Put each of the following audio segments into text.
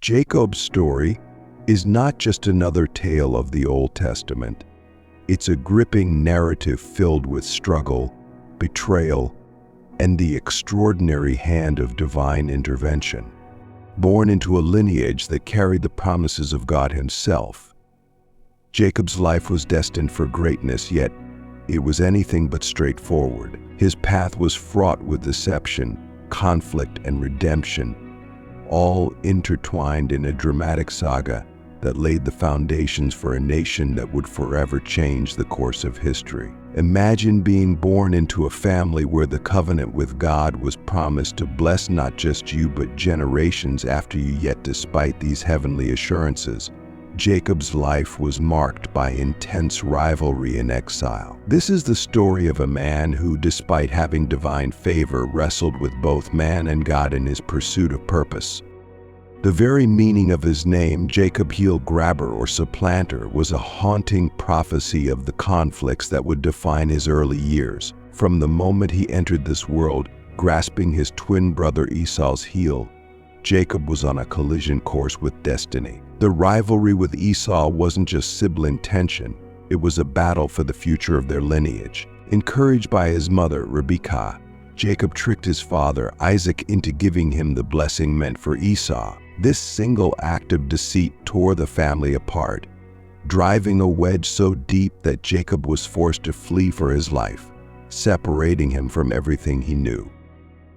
Jacob's story is not just another tale of the Old Testament. It's a gripping narrative filled with struggle, betrayal, and the extraordinary hand of divine intervention. Born into a lineage that carried the promises of God Himself, Jacob's life was destined for greatness, yet it was anything but straightforward. His path was fraught with deception, conflict, and redemption, all intertwined in a dramatic saga that laid the foundations for a nation that would forever change the course of history. Imagine being born into a family where the covenant with God was promised to bless not just you but generations after you, yet despite these heavenly assurances, Jacob's life was marked by intense rivalry and exile. This is the story of a man who, despite having divine favor, wrestled with both man and God in his pursuit of purpose. The very meaning of his name, Jacob Heel Grabber or Supplanter, was a haunting prophecy of the conflicts that would define his early years. From the moment he entered this world, grasping his twin brother Esau's heel, Jacob was on a collision course with destiny. The rivalry with Esau wasn't just sibling tension, it was a battle for the future of their lineage. Encouraged by his mother, Rebekah, Jacob tricked his father, Isaac, into giving him the blessing meant for Esau. This single act of deceit tore the family apart, driving a wedge so deep that Jacob was forced to flee for his life, separating him from everything he knew.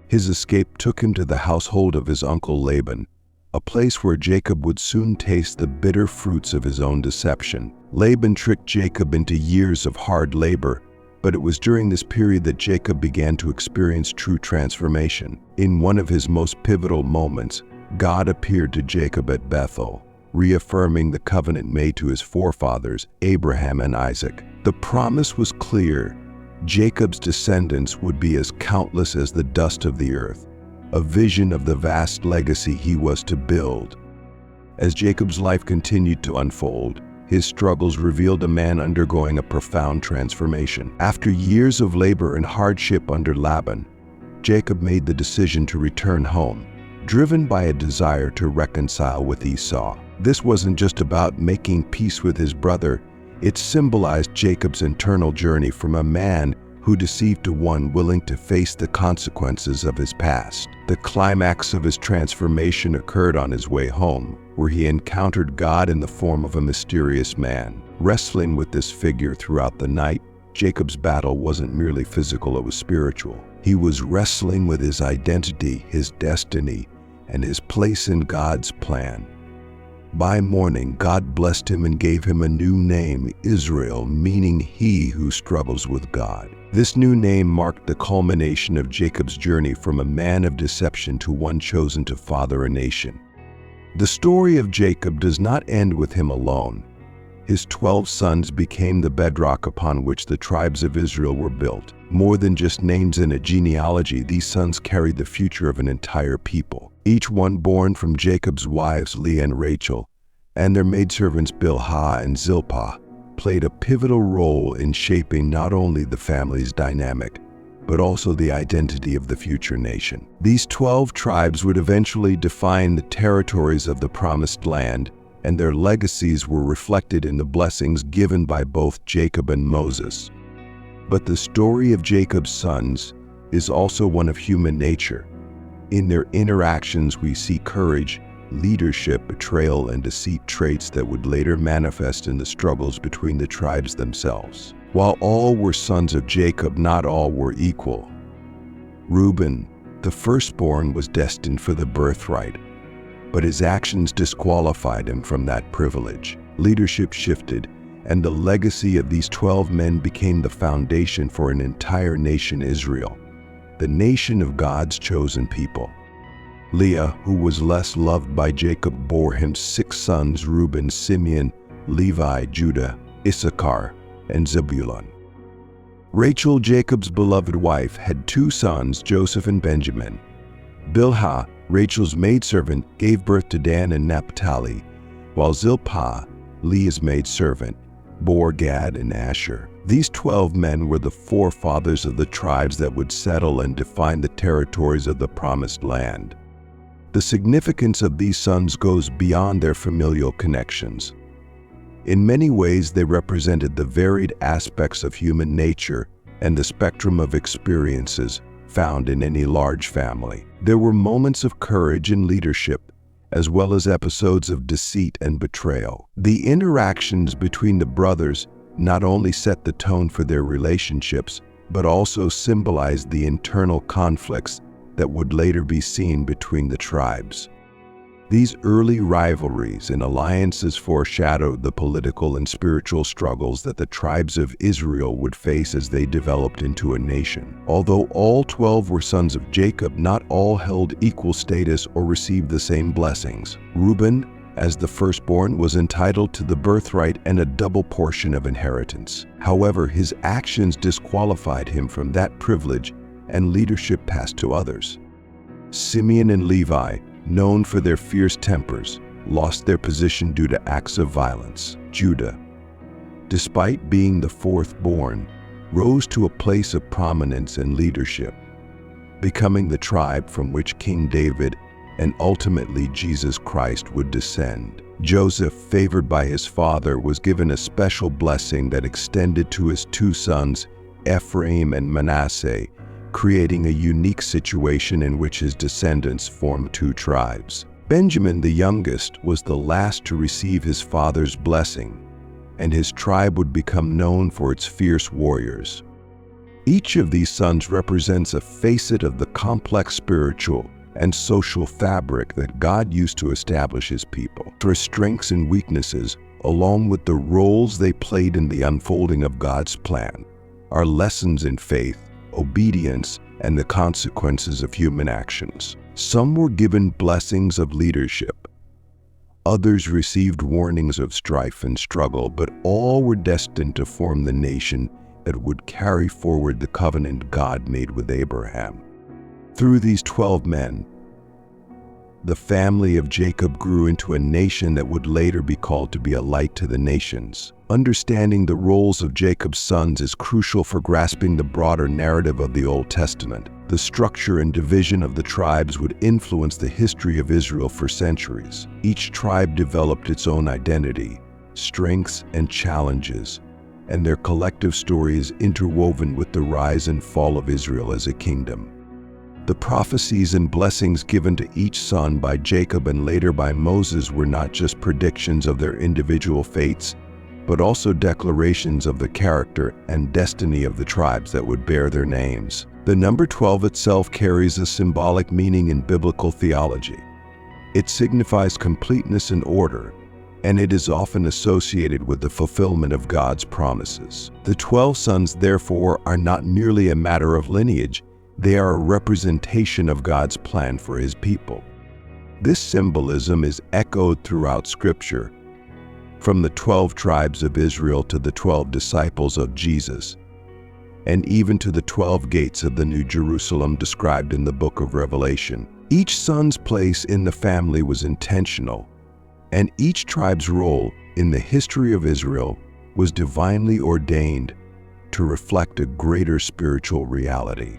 His escape took him to the household of his uncle Laban, a place where Jacob would soon taste the bitter fruits of his own deception. Laban tricked Jacob into years of hard labor, but it was during this period that Jacob began to experience true transformation. In one of his most pivotal moments, God appeared to Jacob at Bethel, reaffirming the covenant made to his forefathers, Abraham and Isaac. The promise was clear: Jacob's descendants would be as countless as the dust of the earth, a vision of the vast legacy he was to build. As Jacob's life continued to unfold, his struggles revealed a man undergoing a profound transformation. After years of labor and hardship under Laban, Jacob made the decision to return home, driven by a desire to reconcile with Esau. This wasn't just about making peace with his brother, it symbolized Jacob's internal journey from a man who deceived to one willing to face the consequences of his past. The climax of his transformation occurred on his way home, where he encountered God in the form of a mysterious man. Wrestling with this figure throughout the night, Jacob's battle wasn't merely physical, it was spiritual. He was wrestling with his identity, his destiny, and his place in God's plan. By morning, God blessed him and gave him a new name, Israel, meaning he who struggles with God. This new name marked the culmination of Jacob's journey from a man of deception to one chosen to father a nation. The story of Jacob does not end with him alone. His 12 sons became the bedrock upon which the tribes of Israel were built. More than just names in a genealogy, these sons carried the future of an entire people. Each one born from Jacob's wives Leah and Rachel, and their maidservants Bilhah and Zilpah, played a pivotal role in shaping not only the family's dynamic, but also the identity of the future nation. These 12 tribes would eventually define the territories of the Promised Land, and their legacies were reflected in the blessings given by both Jacob and Moses. But the story of Jacob's sons is also one of human nature. In their interactions, we see courage, leadership, betrayal, and deceit, traits that would later manifest in the struggles between the tribes themselves. While all were sons of Jacob, not all were equal. Reuben, the firstborn, was destined for the birthright, but his actions disqualified him from that privilege. Leadership shifted, and the legacy of these 12 men became the foundation for an entire nation, Israel, the nation of God's chosen people. Leah, who was less loved by Jacob, bore him 6 sons: Reuben, Simeon, Levi, Judah, Issachar, and Zebulun. Rachel, Jacob's beloved wife, had 2 sons, Joseph and Benjamin. Bilhah, Rachel's maidservant, gave birth to Dan and Naphtali, while Zilpah, Leah's maidservant, bore Gad and Asher. These 12 men were the forefathers of the tribes that would settle and define the territories of the Promised Land. The significance of these sons goes beyond their familial connections. In many ways, they represented the varied aspects of human nature and the spectrum of experiences found in any large family. There were moments of courage and leadership, as well as episodes of deceit and betrayal. The interactions between the brothers not only set the tone for their relationships, but also symbolized the internal conflicts that would later be seen between the tribes. These early rivalries and alliances foreshadowed the political and spiritual struggles that the tribes of Israel would face as they developed into a nation. Although all 12 were sons of Jacob, not all held equal status or received the same blessings. Reuben, as the firstborn, was entitled to the birthright and a double portion of inheritance. However, his actions disqualified him from that privilege, and leadership passed to others. Simeon and Levi, known for their fierce tempers, lost their position due to acts of violence. Judah, despite being the fourth born, rose to a place of prominence and leadership, becoming the tribe from which King David and ultimately Jesus Christ would descend. Joseph, favored by his father, was given a special blessing that extended to his two sons, Ephraim and Manasseh, creating a unique situation in which his descendants formed two tribes. Benjamin, the youngest, was the last to receive his father's blessing, and his tribe would become known for its fierce warriors. Each of these sons represents a facet of the complex spiritual and social fabric that God used to establish his people. Their strengths and weaknesses, along with the roles they played in the unfolding of God's plan, are lessons in faith, obedience, and the consequences of human actions. Some were given blessings of leadership. Others received warnings of strife and struggle, but all were destined to form the nation that would carry forward the covenant God made with Abraham. Through these 12 men, the family of Jacob grew into a nation that would later be called to be a light to the nations. Understanding the roles of Jacob's sons is crucial for grasping the broader narrative of the Old Testament. The structure and division of the tribes would influence the history of Israel for centuries. Each tribe developed its own identity, strengths, and challenges, and their collective story is interwoven with the rise and fall of Israel as a kingdom. The prophecies and blessings given to each son by Jacob and later by Moses were not just predictions of their individual fates, but also declarations of the character and destiny of the tribes that would bear their names. The number 12 itself carries a symbolic meaning in biblical theology. It signifies completeness and order, and it is often associated with the fulfillment of God's promises. The 12 sons, therefore, are not merely a matter of lineage. They are a representation of God's plan for his people. This symbolism is echoed throughout Scripture, from the 12 tribes of Israel to the 12 disciples of Jesus, and even to the 12 gates of the New Jerusalem described in the book of Revelation. Each son's place in the family was intentional, and each tribe's role in the history of Israel was divinely ordained to reflect a greater spiritual reality.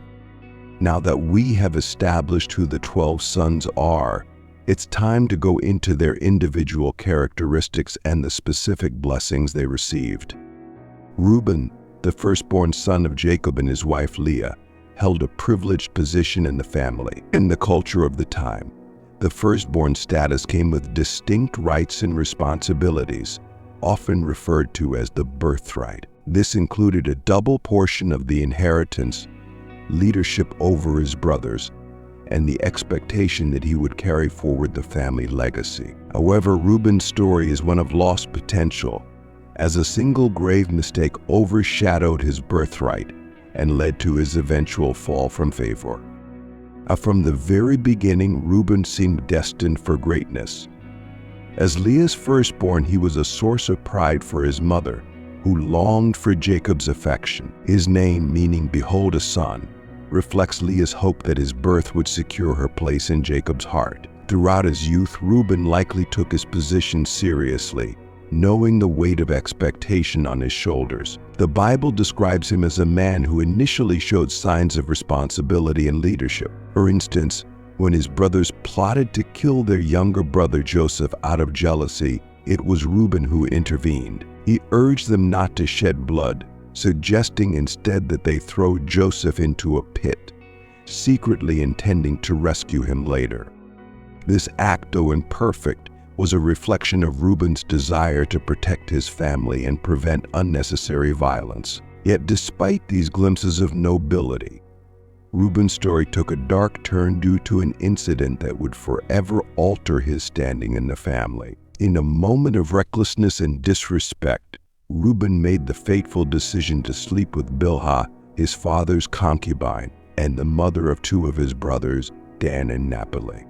Now that we have established who the 12 sons are, it's time to go into their individual characteristics and the specific blessings they received. Reuben, the firstborn son of Jacob and his wife Leah, held a privileged position in the family. In the culture of the time, the firstborn status came with distinct rights and responsibilities, often referred to as the birthright. This included a double portion of the inheritance, leadership over his brothers, and the expectation that he would carry forward the family legacy. However, Reuben's story is one of lost potential, as a single grave mistake overshadowed his birthright and led to his eventual fall from favor. From the very beginning, Reuben seemed destined for greatness. As Leah's firstborn, he was a source of pride for his mother, who longed for Jacob's affection. His name, meaning "behold a son," reflects Leah's hope that his birth would secure her place in Jacob's heart. Throughout his youth, Reuben likely took his position seriously, knowing the weight of expectation on his shoulders. The Bible describes him as a man who initially showed signs of responsibility and leadership. For instance, When his brothers plotted to kill their younger brother Joseph out of jealousy, it was Reuben who intervened. He urged them not to shed blood, suggesting instead that they throw Joseph into a pit, secretly intending to rescue him later. This act, though imperfect, was a reflection of Reuben's desire to protect his family and prevent unnecessary violence. Yet despite these glimpses of nobility, Reuben's story took a dark turn due to an incident that would forever alter his standing in the family. In a moment of recklessness and disrespect, Reuben made the fateful decision to sleep with Bilhah, his father's concubine, and the mother of two of his brothers, Dan and Naphtali.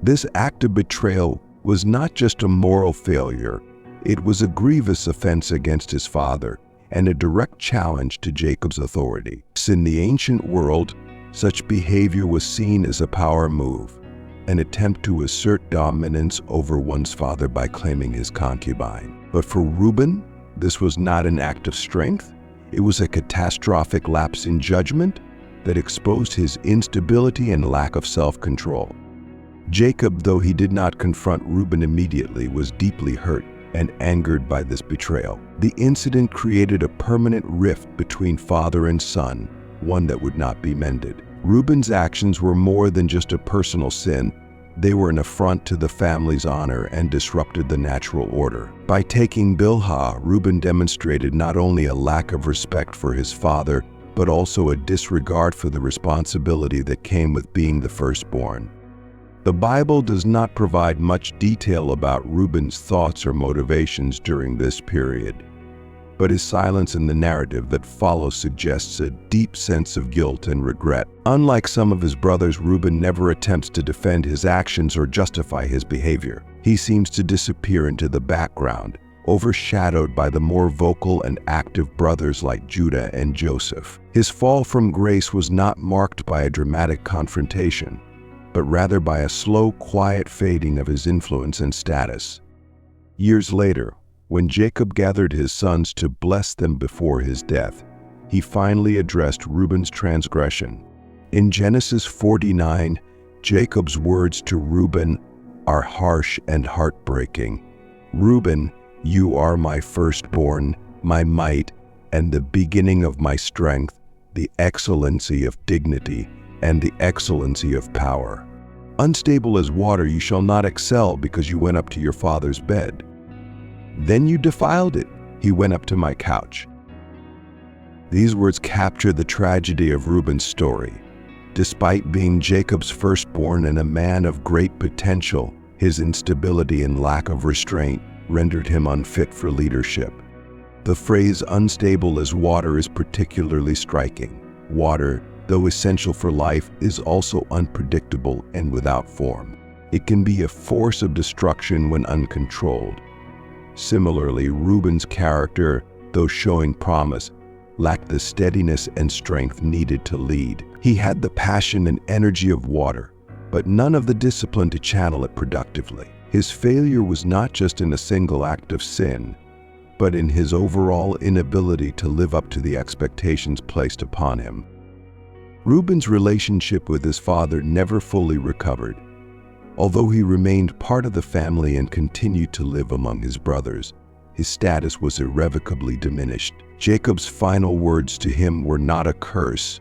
This act of betrayal was not just a moral failure, it was a grievous offense against his father and a direct challenge to Jacob's authority. In the ancient world, such behavior was seen as a power move, an attempt to assert dominance over one's father by claiming his concubine. But for Reuben, this was not an act of strength. It was a catastrophic lapse in judgment that exposed his instability and lack of self-control. Jacob, though he did not confront Reuben immediately, was deeply hurt and angered by this betrayal. The incident created a permanent rift between father and son, one that would not be mended. Reuben's actions were more than just a personal sin. They were an affront to the family's honor and disrupted the natural order. By taking Bilhah, Reuben demonstrated not only a lack of respect for his father, but also a disregard for the responsibility that came with being the firstborn. The Bible does not provide much detail about Reuben's thoughts or motivations during this period, but his silence in the narrative that follows suggests a deep sense of guilt and regret. Unlike some of his brothers, Reuben never attempts to defend his actions or justify his behavior. He seems to disappear into the background, overshadowed by the more vocal and active brothers like Judah and Joseph. His fall from grace was not marked by a dramatic confrontation, but rather by a slow, quiet fading of his influence and status. Years later, when Jacob gathered his sons to bless them before his death, he finally addressed Reuben's transgression. In Genesis 49, Jacob's words to Reuben are harsh and heartbreaking. "Reuben, you are my firstborn, my might, and the beginning of my strength, the excellency of dignity, and the excellency of power. Unstable as water, you shall not excel because you went up to your father's bed. Then you defiled it. He went up to my couch." These words capture the tragedy of Reuben's story. Despite being Jacob's firstborn and a man of great potential, his instability and lack of restraint rendered him unfit for leadership. The phrase "unstable as water" is particularly striking. Water, though essential for life, is also unpredictable and without form. It can be a force of destruction when uncontrolled. Similarly, Reuben's character, though showing promise, lacked the steadiness and strength needed to lead. He had the passion and energy of water, but none of the discipline to channel it productively. His failure was not just in a single act of sin, but in his overall inability to live up to the expectations placed upon him. Reuben's relationship with his father never fully recovered. Although he remained part of the family and continued to live among his brothers, his status was irrevocably diminished. Jacob's final words to him were not a curse,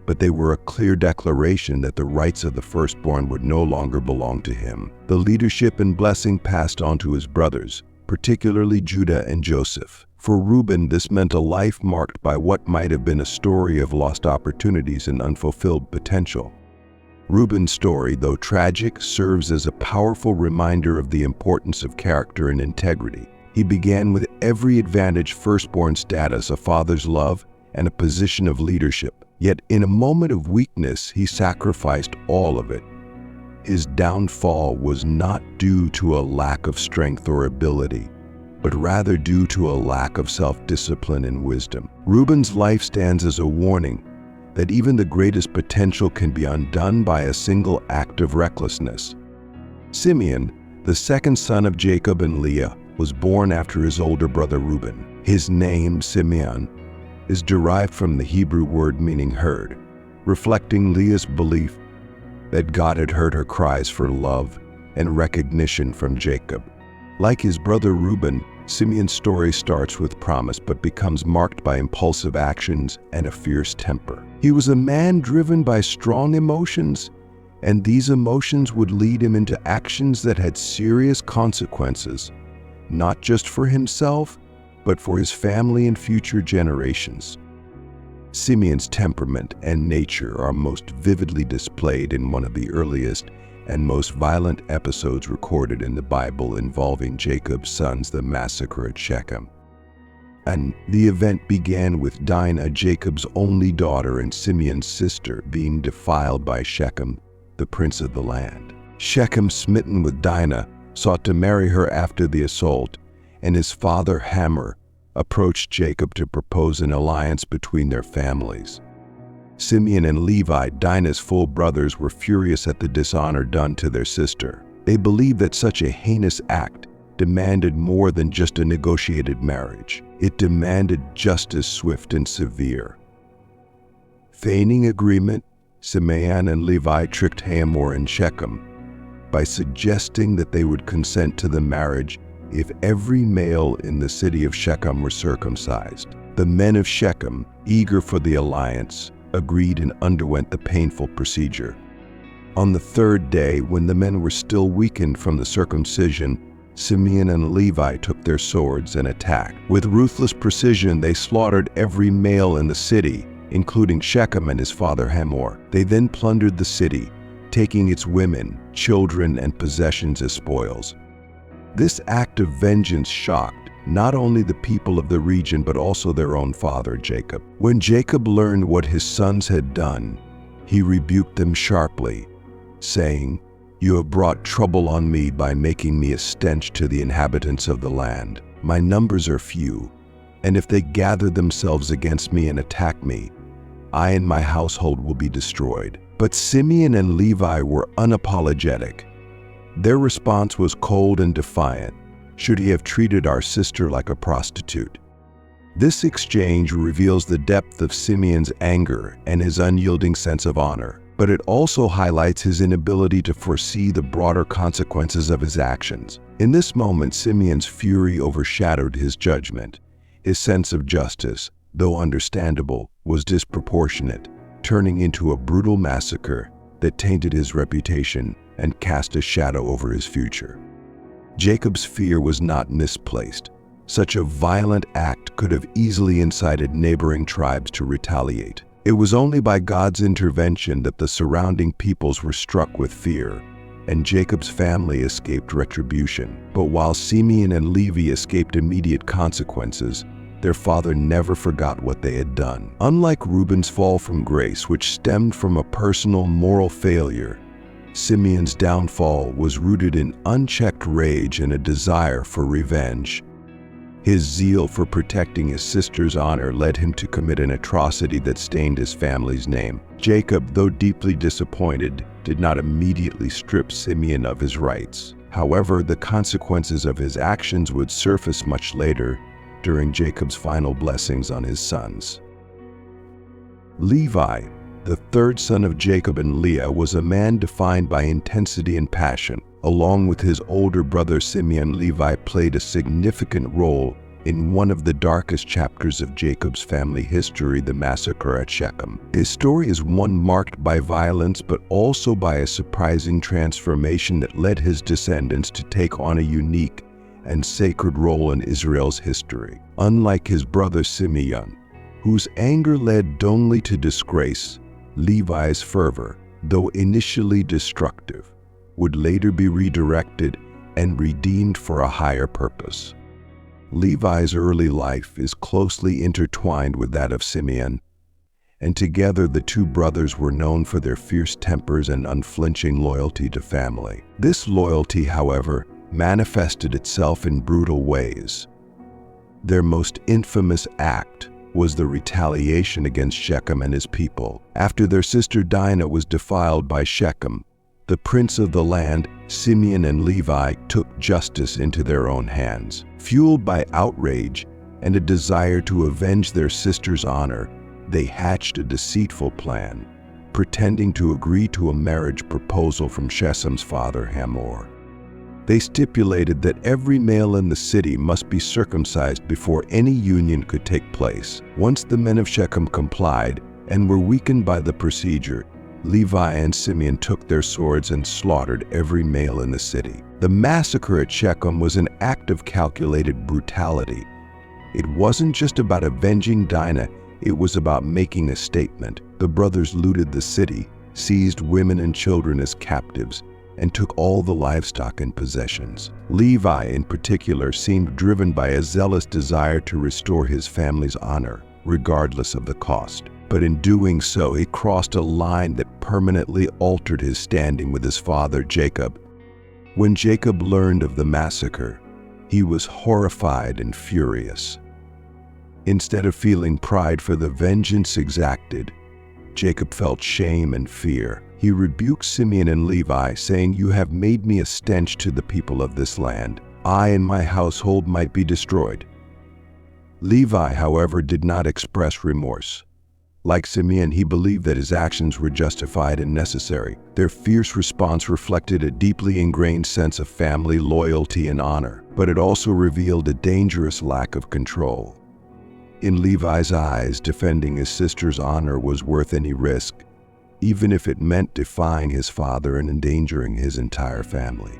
but they were a clear declaration that the rights of the firstborn would no longer belong to him. The leadership and blessing passed on to his brothers, particularly Judah and Joseph. For Reuben, this meant a life marked by what might have been a story of lost opportunities and unfulfilled potential. Reuben's story, though tragic, serves as a powerful reminder of the importance of character and integrity. He began with every advantage: firstborn status, a father's love, and a position of leadership. Yet in a moment of weakness, he sacrificed all of it. His downfall was not due to a lack of strength or ability, but rather due to a lack of self-discipline and wisdom. Reuben's life stands as a warning that even the greatest potential can be undone by a single act of recklessness. Simeon, the second son of Jacob and Leah, was born after his older brother Reuben. His name, Simeon, is derived from the Hebrew word meaning herd, reflecting Leah's belief that God had heard her cries for love and recognition from Jacob. Like his brother Reuben, Simeon's story starts with promise but becomes marked by impulsive actions and a fierce temper. He was a man driven by strong emotions, and these emotions would lead him into actions that had serious consequences, not just for himself, but for his family and future generations. Simeon's temperament and nature are most vividly displayed in one of the earliest and most violent episodes recorded in the Bible involving Jacob's sons, the massacre at Shechem. And the event began with Dinah, Jacob's only daughter and Simeon's sister, being defiled by Shechem, the prince of the land. Shechem, smitten with Dinah, sought to marry her after the assault, and his father Hamor approached Jacob to propose an alliance between their families. Simeon and Levi, Dinah's full brothers, were furious at the dishonor done to their sister. They believed that such a heinous act demanded more than just a negotiated marriage. It demanded justice swift and severe. Feigning agreement, Simeon and Levi tricked Hamor and Shechem by suggesting that they would consent to the marriage if every male in the city of Shechem were circumcised. The men of Shechem, eager for the alliance, agreed and underwent the painful procedure. On the third day, when the men were still weakened from the circumcision, Simeon and Levi took their swords and attacked. With ruthless precision, they slaughtered every male in the city, including Shechem and his father Hamor. They then plundered the city, taking its women, children, and possessions as spoils. This act of vengeance shocked not only the people of the region but also their own father Jacob. When Jacob learned what his sons had done, he rebuked them sharply, saying, "You have brought trouble on me by making me a stench to the inhabitants of the land. My numbers are few, and if they gather themselves against me and attack me, I and my household will be destroyed." But Simeon and Levi were unapologetic. Their response was cold and defiant. "Should he have treated our sister like a prostitute?" This exchange reveals the depth of Simeon's anger and his unyielding sense of honor, but it also highlights his inability to foresee the broader consequences of his actions. In this moment, Simeon's fury overshadowed his judgment. His sense of justice, though understandable, was disproportionate, turning into a brutal massacre that tainted his reputation and cast a shadow over his future. Jacob's fear was not misplaced. Such a violent act could have easily incited neighboring tribes to retaliate. It was only by God's intervention that the surrounding peoples were struck with fear, and Jacob's family escaped retribution. But while Simeon and Levi escaped immediate consequences, their father never forgot what they had done. Unlike Reuben's fall from grace, which stemmed from a personal moral failure, Simeon's downfall was rooted in unchecked rage and a desire for revenge. His zeal for protecting his sister's honor led him to commit an atrocity that stained his family's name. Jacob, though deeply disappointed, did not immediately strip Simeon of his rights. However, the consequences of his actions would surface much later, during Jacob's final blessings on his sons. Levi, the third son of Jacob and Leah, was a man defined by intensity and passion. Along with his older brother Simeon, Levi played a significant role in one of the darkest chapters of Jacob's family history, the massacre at Shechem. His story is one marked by violence but also by a surprising transformation that led his descendants to take on a unique and sacred role in Israel's history. Unlike his brother Simeon, whose anger led only to disgrace, Levi's fervor, though initially destructive, would later be redirected and redeemed for a higher purpose. Levi's early life is closely intertwined with that of Simeon, and together the two brothers were known for their fierce tempers and unflinching loyalty to family. This loyalty, however, manifested itself in brutal ways. Their most infamous act was the retaliation against Shechem and his people. After their sister Dinah was defiled by Shechem, the prince of the land, Simeon and Levi, took justice into their own hands. Fueled by outrage and a desire to avenge their sister's honor, they hatched a deceitful plan, pretending to agree to a marriage proposal from Shechem's father Hamor. They stipulated that every male in the city must be circumcised before any union could take place. Once the men of Shechem complied and were weakened by the procedure, Levi and Simeon took their swords and slaughtered every male in the city. The massacre at Shechem was an act of calculated brutality. It wasn't just about avenging Dinah, it was about making a statement. The brothers looted the city, seized women and children as captives, and took all the livestock and possessions. Levi, in particular, seemed driven by a zealous desire to restore his family's honor, regardless of the cost. But in doing so, he crossed a line that permanently altered his standing with his father Jacob. When Jacob learned of the massacre, he was horrified and furious. Instead of feeling pride for the vengeance exacted, Jacob felt shame and fear. He rebuked Simeon and Levi, saying, "You have made me a stench to the people of this land. I and my household might be destroyed." Levi, however, did not express remorse. Like Simeon, he believed that his actions were justified and necessary. Their fierce response reflected a deeply ingrained sense of family loyalty and honor, but it also revealed a dangerous lack of control. In Levi's eyes, defending his sister's honor was worth any risk, even if it meant defying his father and endangering his entire family.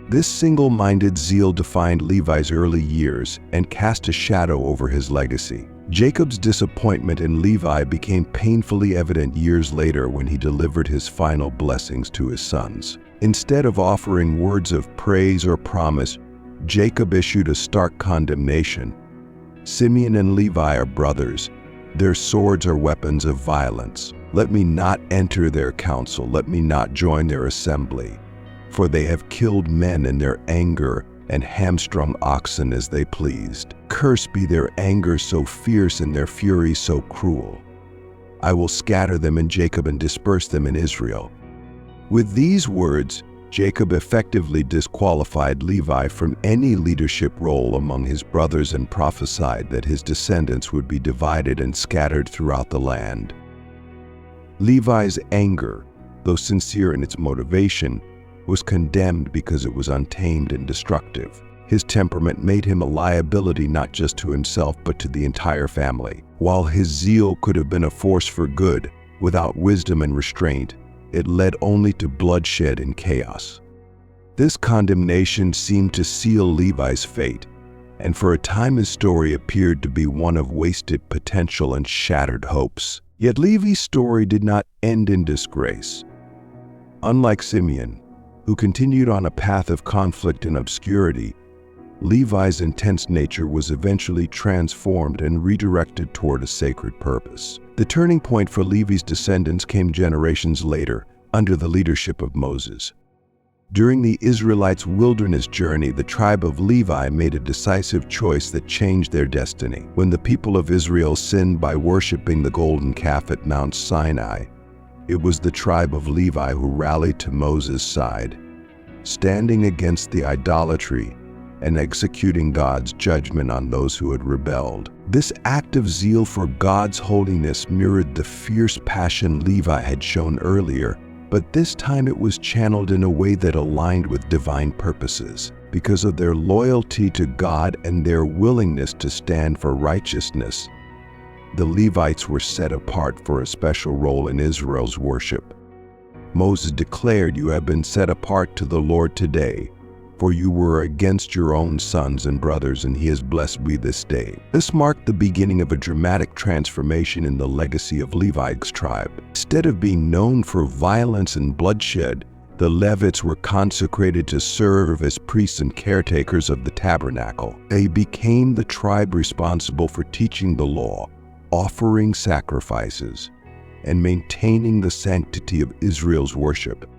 This single-minded zeal defined Levi's early years and cast a shadow over his legacy. Jacob's disappointment in Levi became painfully evident years later when he delivered his final blessings to his sons. Instead of offering words of praise or promise, Jacob issued a stark condemnation. "Simeon and Levi are brothers. Their swords are weapons of violence. Let me not enter their council. Let me not join their assembly. For they have killed men in their anger and hamstrung oxen as they pleased. Cursed be their anger so fierce and their fury so cruel. I will scatter them in Jacob and disperse them in Israel." With these words, Jacob effectively disqualified Levi from any leadership role among his brothers and prophesied that his descendants would be divided and scattered throughout the land. Levi's anger, though sincere in its motivation, was condemned because it was untamed and destructive. His temperament made him a liability not just to himself but to the entire family. While his zeal could have been a force for good, without wisdom and restraint, it led only to bloodshed and chaos. This condemnation seemed to seal Levi's fate, and for a time his story appeared to be one of wasted potential and shattered hopes. Yet Levi's story did not end in disgrace. Unlike Simeon, who continued on a path of conflict and obscurity, Levi's intense nature was eventually transformed and redirected toward a sacred purpose. The turning point for Levi's descendants came generations later, under the leadership of Moses. During the Israelites' wilderness journey, the tribe of Levi made a decisive choice that changed their destiny. When the people of Israel sinned by worshiping the golden calf at Mount Sinai, it was the tribe of Levi who rallied to Moses' side, standing against the idolatry and executing God's judgment on those who had rebelled. This act of zeal for God's holiness mirrored the fierce passion Levi had shown earlier, but this time it was channeled in a way that aligned with divine purposes. Because of their loyalty to God and their willingness to stand for righteousness, the Levites were set apart for a special role in Israel's worship. Moses declared, "You have been set apart to the Lord today, for you were against your own sons and brothers, and he has blessed me this day." This marked the beginning of a dramatic transformation in the legacy of Levi's tribe. Instead of being known for violence and bloodshed, the Levites were consecrated to serve as priests and caretakers of the tabernacle. They became the tribe responsible for teaching the law, offering sacrifices, and maintaining the sanctity of Israel's worship.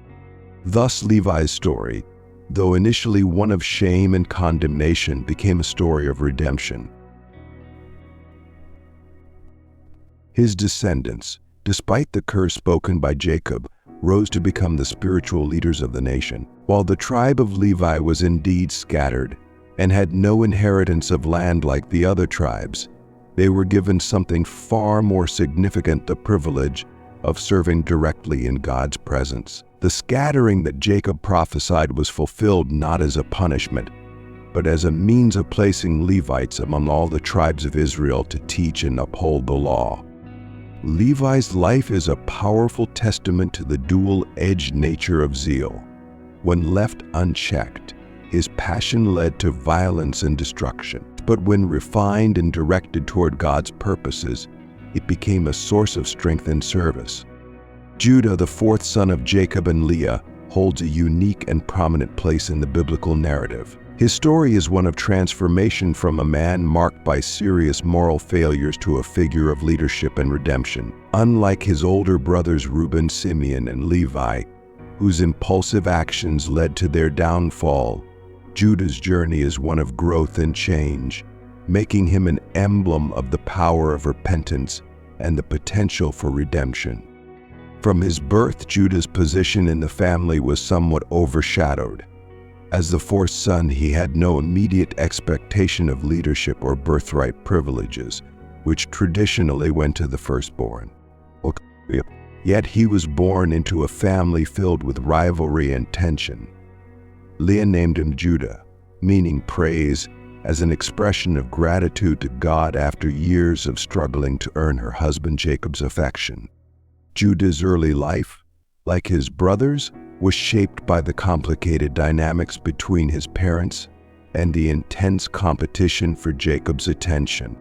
Thus, Levi's story, though initially one of shame and condemnation, became a story of redemption. His descendants, despite the curse spoken by Jacob, rose to become the spiritual leaders of the nation. While the tribe of Levi was indeed scattered and had no inheritance of land like the other tribes, they were given something far more significant: the privilege of of serving directly in God's presence. The scattering that Jacob prophesied was fulfilled not as a punishment, but as a means of placing Levites among all the tribes of Israel to teach and uphold the law. Levi's life is a powerful testament to the dual-edged nature of zeal. When left unchecked, his passion led to violence and destruction. But when refined and directed toward God's purposes, it became a source of strength and service. Judah, the fourth son of Jacob and Leah, holds a unique and prominent place in the biblical narrative. His story is one of transformation from a man marked by serious moral failures to a figure of leadership and redemption. Unlike his older brothers Reuben, Simeon, and Levi, whose impulsive actions led to their downfall, Judah's journey is one of growth and change, making him an emblem of the power of repentance and the potential for redemption. From his birth, Judah's position in the family was somewhat overshadowed. As the fourth son, he had no immediate expectation of leadership or birthright privileges, which traditionally went to the firstborn. Yet he was born into a family filled with rivalry and tension. Leah named him Judah, meaning praise, as an expression of gratitude to God after years of struggling to earn her husband Jacob's affection. Judah's early life, like his brothers, was shaped by the complicated dynamics between his parents and the intense competition for Jacob's attention.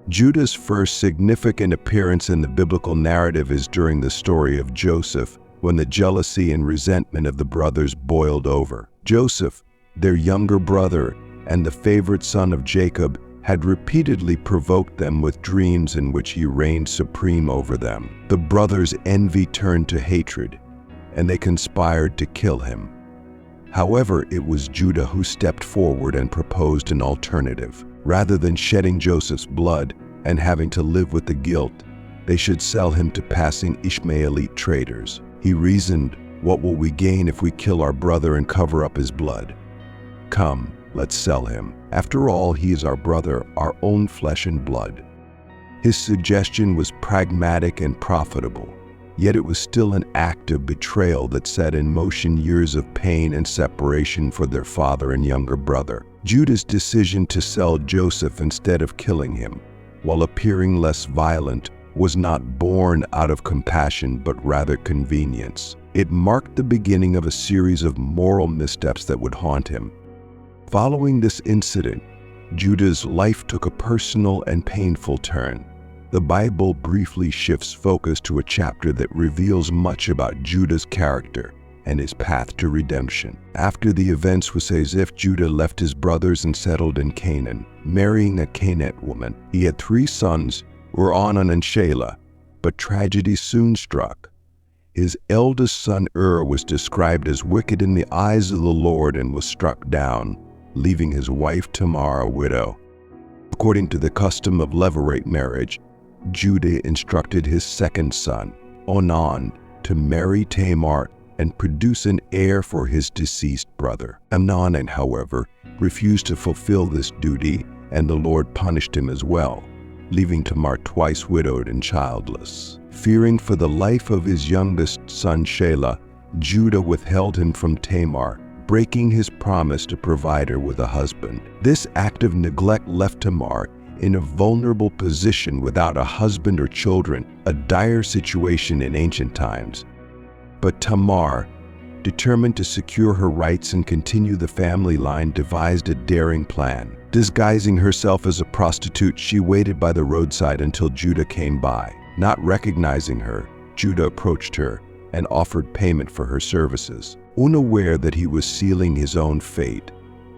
Judah's first significant appearance in the biblical narrative is during the story of Joseph, when the jealousy and resentment of the brothers boiled over. Joseph, their younger brother and the favorite son of Jacob, had repeatedly provoked them with dreams in which he reigned supreme over them. The brothers' envy turned to hatred, and they conspired to kill him. However, it was Judah who stepped forward and proposed an alternative. Rather than shedding Joseph's blood and having to live with the guilt, they should sell him to passing Ishmaelite traders. He reasoned, "What will we gain if we kill our brother and cover up his blood? Come, let's sell him. After all, he is our brother, our own flesh and blood." His suggestion was pragmatic and profitable, yet it was still an act of betrayal that set in motion years of pain and separation for their father and younger brother. Judah's decision to sell Joseph instead of killing him, while appearing less violent, was not born out of compassion but rather convenience. It marked the beginning of a series of moral missteps that would haunt him. Following this incident, Judah's life took a personal and painful turn. The Bible briefly shifts focus to a chapter that reveals much about Judah's character and his path to redemption. After the events, it was as if Judah left his brothers and settled in Canaan, marrying a Canaanite woman. He had 3 sons, Reuben and Shelah, but tragedy soon struck. His eldest son was described as wicked in the eyes of the Lord and was struck down, leaving his wife Tamar a widow. According to the custom of levirate marriage, Judah instructed his second son, Onan, to marry Tamar and produce an heir for his deceased brother. Amnon, however, refused to fulfill this duty, and the Lord punished him as well, leaving Tamar twice widowed and childless. Fearing for the life of his youngest son Shelah, Judah withheld him from Tamar, breaking his promise to provide her with a husband. This act of neglect left Tamar in a vulnerable position without a husband or children, a dire situation in ancient times. But Tamar, determined to secure her rights and continue the family line, devised a daring plan. Disguising herself as a prostitute, she waited by the roadside until Judah came by. Not recognizing her, Judah approached her and offered payment for her services, unaware that he was sealing his own fate.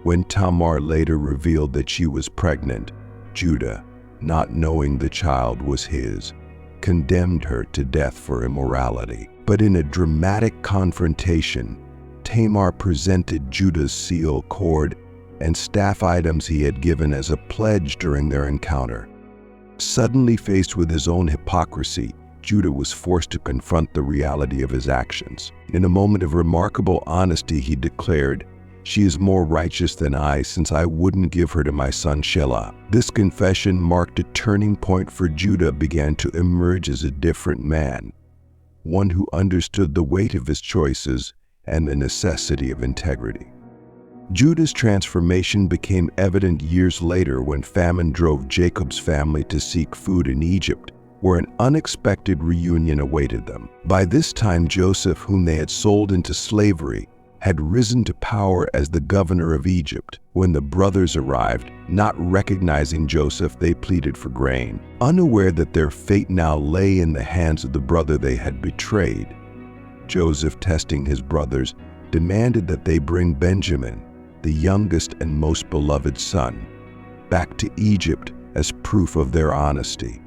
When Tamar later revealed that she was pregnant, Judah, not knowing the child was his, condemned her to death for immorality. But in a dramatic confrontation, Tamar presented Judah's seal, cord, and staff items he had given as a pledge during their encounter. Suddenly faced with his own hypocrisy, Judah was forced to confront the reality of his actions. In a moment of remarkable honesty, he declared, She is more righteous than I, since I wouldn't give her to my son Shelah." This confession marked a turning point for Judah began to emerge as a different man, one who understood the weight of his choices and the necessity of integrity. Judah's transformation became evident years later when famine drove Jacob's family to seek food in Egypt, where an unexpected reunion awaited them. By this time, Joseph, whom they had sold into slavery, had risen to power as the governor of Egypt. When the brothers arrived, not recognizing Joseph, they pleaded for grain. Unaware that their fate now lay in the hands of the brother they had betrayed, Joseph, testing his brothers, demanded that they bring Benjamin, the youngest and most beloved son, back to Egypt as proof of their honesty.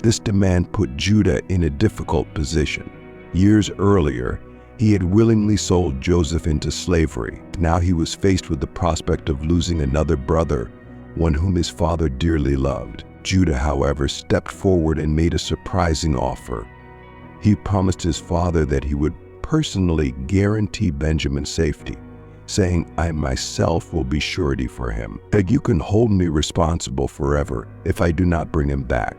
This demand put Judah in a difficult position. Years earlier, he had willingly sold Joseph into slavery. Now he was faced with the prospect of losing another brother, one whom his father dearly loved. Judah, however, stepped forward and made a surprising offer. He promised his father that he would personally guarantee Benjamin's safety, saying, "I myself will be surety for him. That you can hold me responsible forever if I do not bring him back."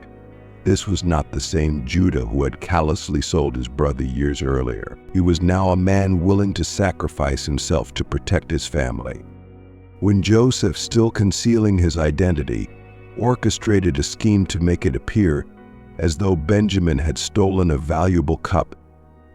This was not the same Judah who had callously sold his brother years earlier. He was now a man willing to sacrifice himself to protect his family. When Joseph, still concealing his identity, orchestrated a scheme to make it appear as though Benjamin had stolen a valuable cup,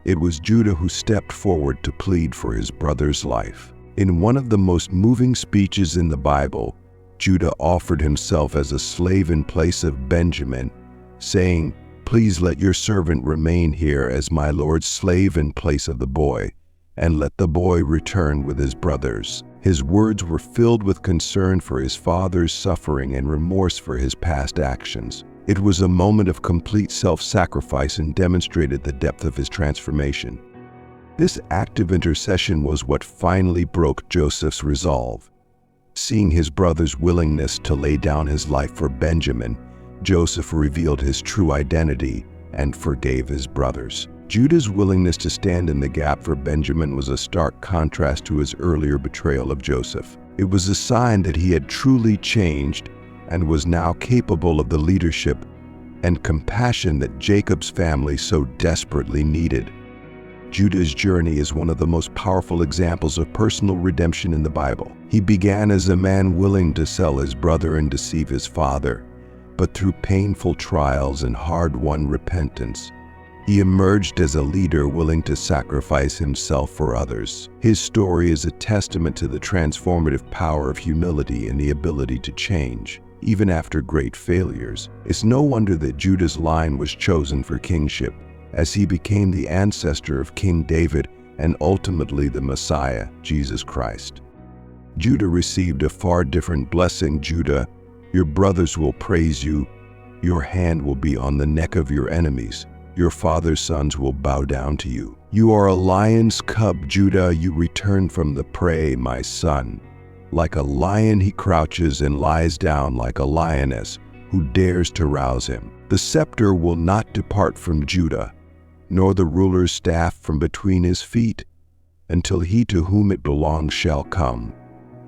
it was Judah who stepped forward to plead for his brother's life. In one of the most moving speeches in the Bible, Judah offered himself as a slave in place of Benjamin, saying, "Please let your servant remain here as my Lord's slave in place of the boy, and let the boy return with his brothers." His words were filled with concern for his father's suffering and remorse for his past actions. It was a moment of complete self-sacrifice and demonstrated the depth of his transformation. This act of intercession was what finally broke Joseph's resolve. Seeing his brother's willingness to lay down his life for Benjamin, Joseph revealed his true identity and forgave his brothers. Judah's willingness to stand in the gap for Benjamin was a stark contrast to his earlier betrayal of Joseph. It was a sign that he had truly changed and was now capable of the leadership and compassion that Jacob's family so desperately needed. Judah's journey is one of the most powerful examples of personal redemption in the Bible. He began as a man willing to sell his brother and deceive his father, but through painful trials and hard-won repentance, he emerged as a leader willing to sacrifice himself for others. His story is a testament to the transformative power of humility and the ability to change, even after great failures. It's no wonder that Judah's line was chosen for kingship, as he became the ancestor of King David and ultimately the Messiah, Jesus Christ. Judah received a far different blessing. Judah, your brothers will praise you. Your hand will be on the neck of your enemies. Your father's sons will bow down to you. You are a lion's cub, Judah. You return from the prey, my son. Like a lion he crouches and lies down like a lioness who dares to rouse him. The scepter will not depart from Judah, nor the ruler's staff from between his feet, until he to whom it belongs shall come,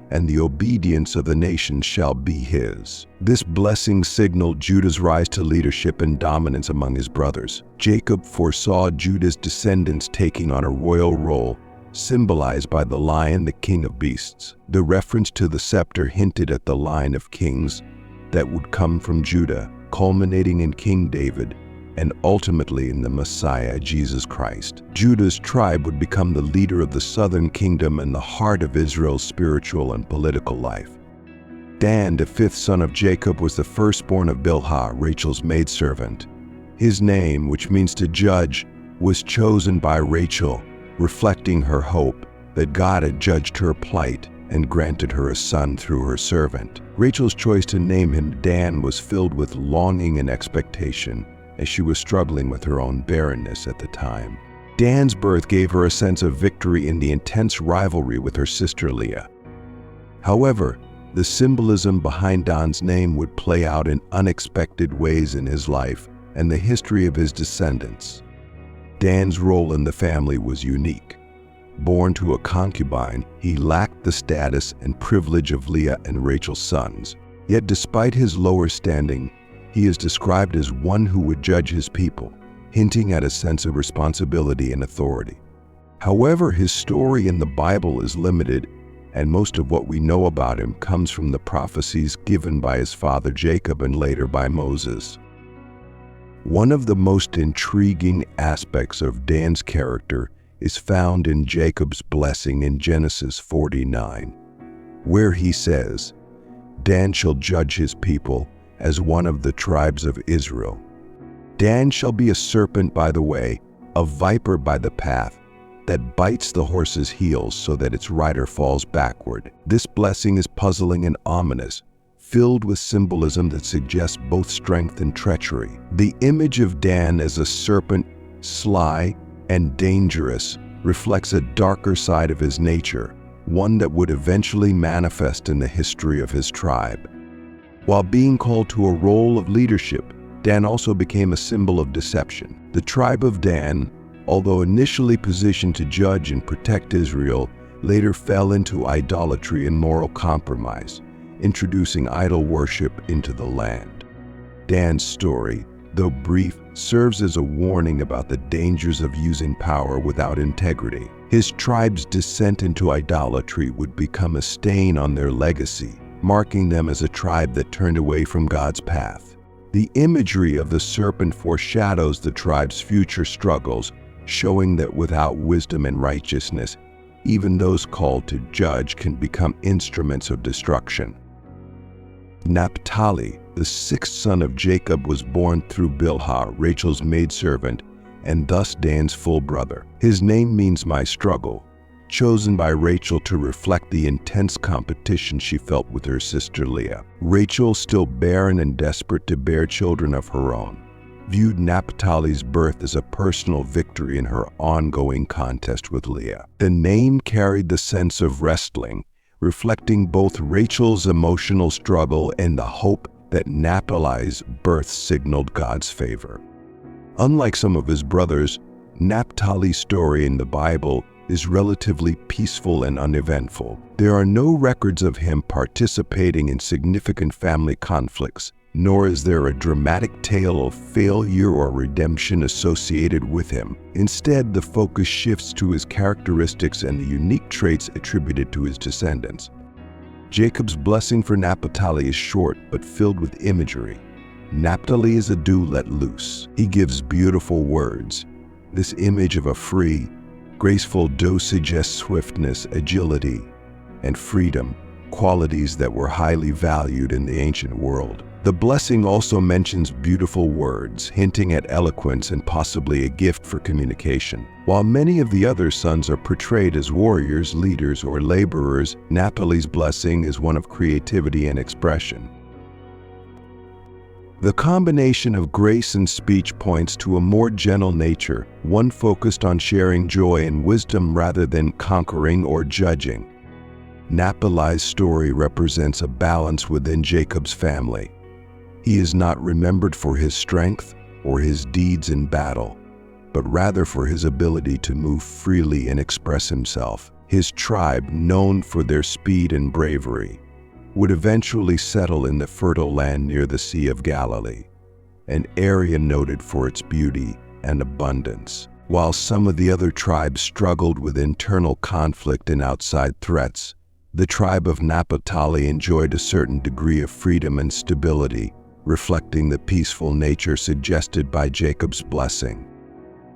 and the obedience of the nations shall be his. This blessing signaled Judah's rise to leadership and dominance among his brothers. Jacob foresaw Judah's descendants taking on a royal role, symbolized by the lion, the king of beasts. The reference to the scepter hinted at the line of kings that would come from Judah, culminating in King David, and ultimately in the Messiah, Jesus Christ. Judah's tribe would become the leader of the southern kingdom and the heart of Israel's spiritual and political life. Dan, the fifth son of Jacob, was the firstborn of Bilhah, Rachel's maidservant. His name, which means to judge, was chosen by Rachel, reflecting her hope that God had judged her plight and granted her a son through her servant. Rachel's choice to name him Dan was filled with longing and expectation, as she was struggling with her own barrenness at the time. Dan's birth gave her a sense of victory in the intense rivalry with her sister Leah. However, the symbolism behind Dan's name would play out in unexpected ways in his life and the history of his descendants. Dan's role in the family was unique. Born to a concubine, he lacked the status and privilege of Leah and Rachel's sons. Yet despite his lower standing, he is described as one who would judge his people, hinting at a sense of responsibility and authority. However, his story in the Bible is limited, and most of what we know about him comes from the prophecies given by his father Jacob and later by Moses. One of the most intriguing aspects of Dan's character is found in Jacob's blessing in Genesis 49, where he says, "Dan shall judge his people as one of the tribes of Israel. Dan shall be a serpent by the way, a viper by the path, that bites the horse's heels so that its rider falls backward." This blessing is puzzling and ominous, filled with symbolism that suggests both strength and treachery. The image of Dan as a serpent, sly and dangerous, reflects a darker side of his nature, one that would eventually manifest in the history of his tribe. While being called to a role of leadership, Dan also became a symbol of deception. The tribe of Dan, although initially positioned to judge and protect Israel, later fell into idolatry and moral compromise, introducing idol worship into the land. Dan's story, though brief, serves as a warning about the dangers of using power without integrity. His tribe's descent into idolatry would become a stain on their legacy, marking them as a tribe that turned away from God's path. The imagery of the serpent foreshadows the tribe's future struggles, showing that without wisdom and righteousness, even those called to judge can become instruments of destruction. Naphtali, the sixth son of Jacob, was born through Bilhah, Rachel's maidservant, and thus Dan's full brother. His name means "my struggle," chosen by Rachel to reflect the intense competition she felt with her sister Leah. Rachel, still barren and desperate to bear children of her own, viewed Naphtali's birth as a personal victory in her ongoing contest with Leah. The name carried the sense of wrestling, reflecting both Rachel's emotional struggle and the hope that Naphtali's birth signaled God's favor. Unlike some of his brothers, Naphtali's story in the Bible is relatively peaceful and uneventful. There are no records of him participating in significant family conflicts, nor is there a dramatic tale of failure or redemption associated with him. Instead, the focus shifts to his characteristics and the unique traits attributed to his descendants. Jacob's blessing for Naphtali is short but filled with imagery. Naphtali is a dew let loose. He gives beautiful words. This image of a free, graceful doe suggests swiftness, agility, and freedom, qualities that were highly valued in the ancient world. The blessing also mentions beautiful words, hinting at eloquence and possibly a gift for communication. While many of the other sons are portrayed as warriors, leaders, or laborers, Naphtali's blessing is one of creativity and expression. The combination of grace and speech points to a more gentle nature, one focused on sharing joy and wisdom rather than conquering or judging. Naphtali's story represents a balance within Jacob's family. He is not remembered for his strength or his deeds in battle, but rather for his ability to move freely and express himself. His tribe, known for their speed and bravery, would eventually settle in the fertile land near the Sea of Galilee, an area noted for its beauty and abundance. While some of the other tribes struggled with internal conflict and outside threats, the tribe of Naphtali enjoyed a certain degree of freedom and stability, reflecting the peaceful nature suggested by Jacob's blessing.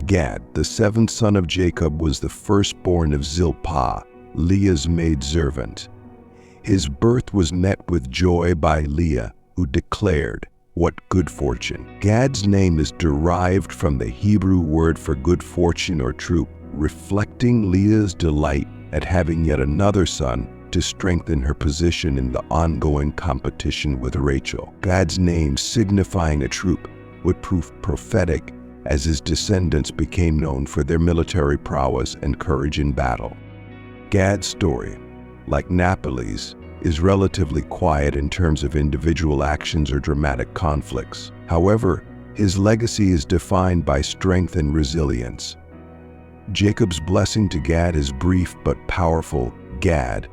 Gad, the seventh son of Jacob, was the firstborn of Zilpah, Leah's maidservant. His birth was met with joy by Leah, who declared, "What good fortune." Gad's name is derived from the Hebrew word for good fortune or troop, reflecting Leah's delight at having yet another son to strengthen her position in the ongoing competition with Rachel. Gad's name, signifying a troop, would prove prophetic as his descendants became known for their military prowess and courage in battle. Gad's story, like Naphtali's, is relatively quiet in terms of individual actions or dramatic conflicts. However, his legacy is defined by strength and resilience. Jacob's blessing to Gad is brief but powerful. Gad,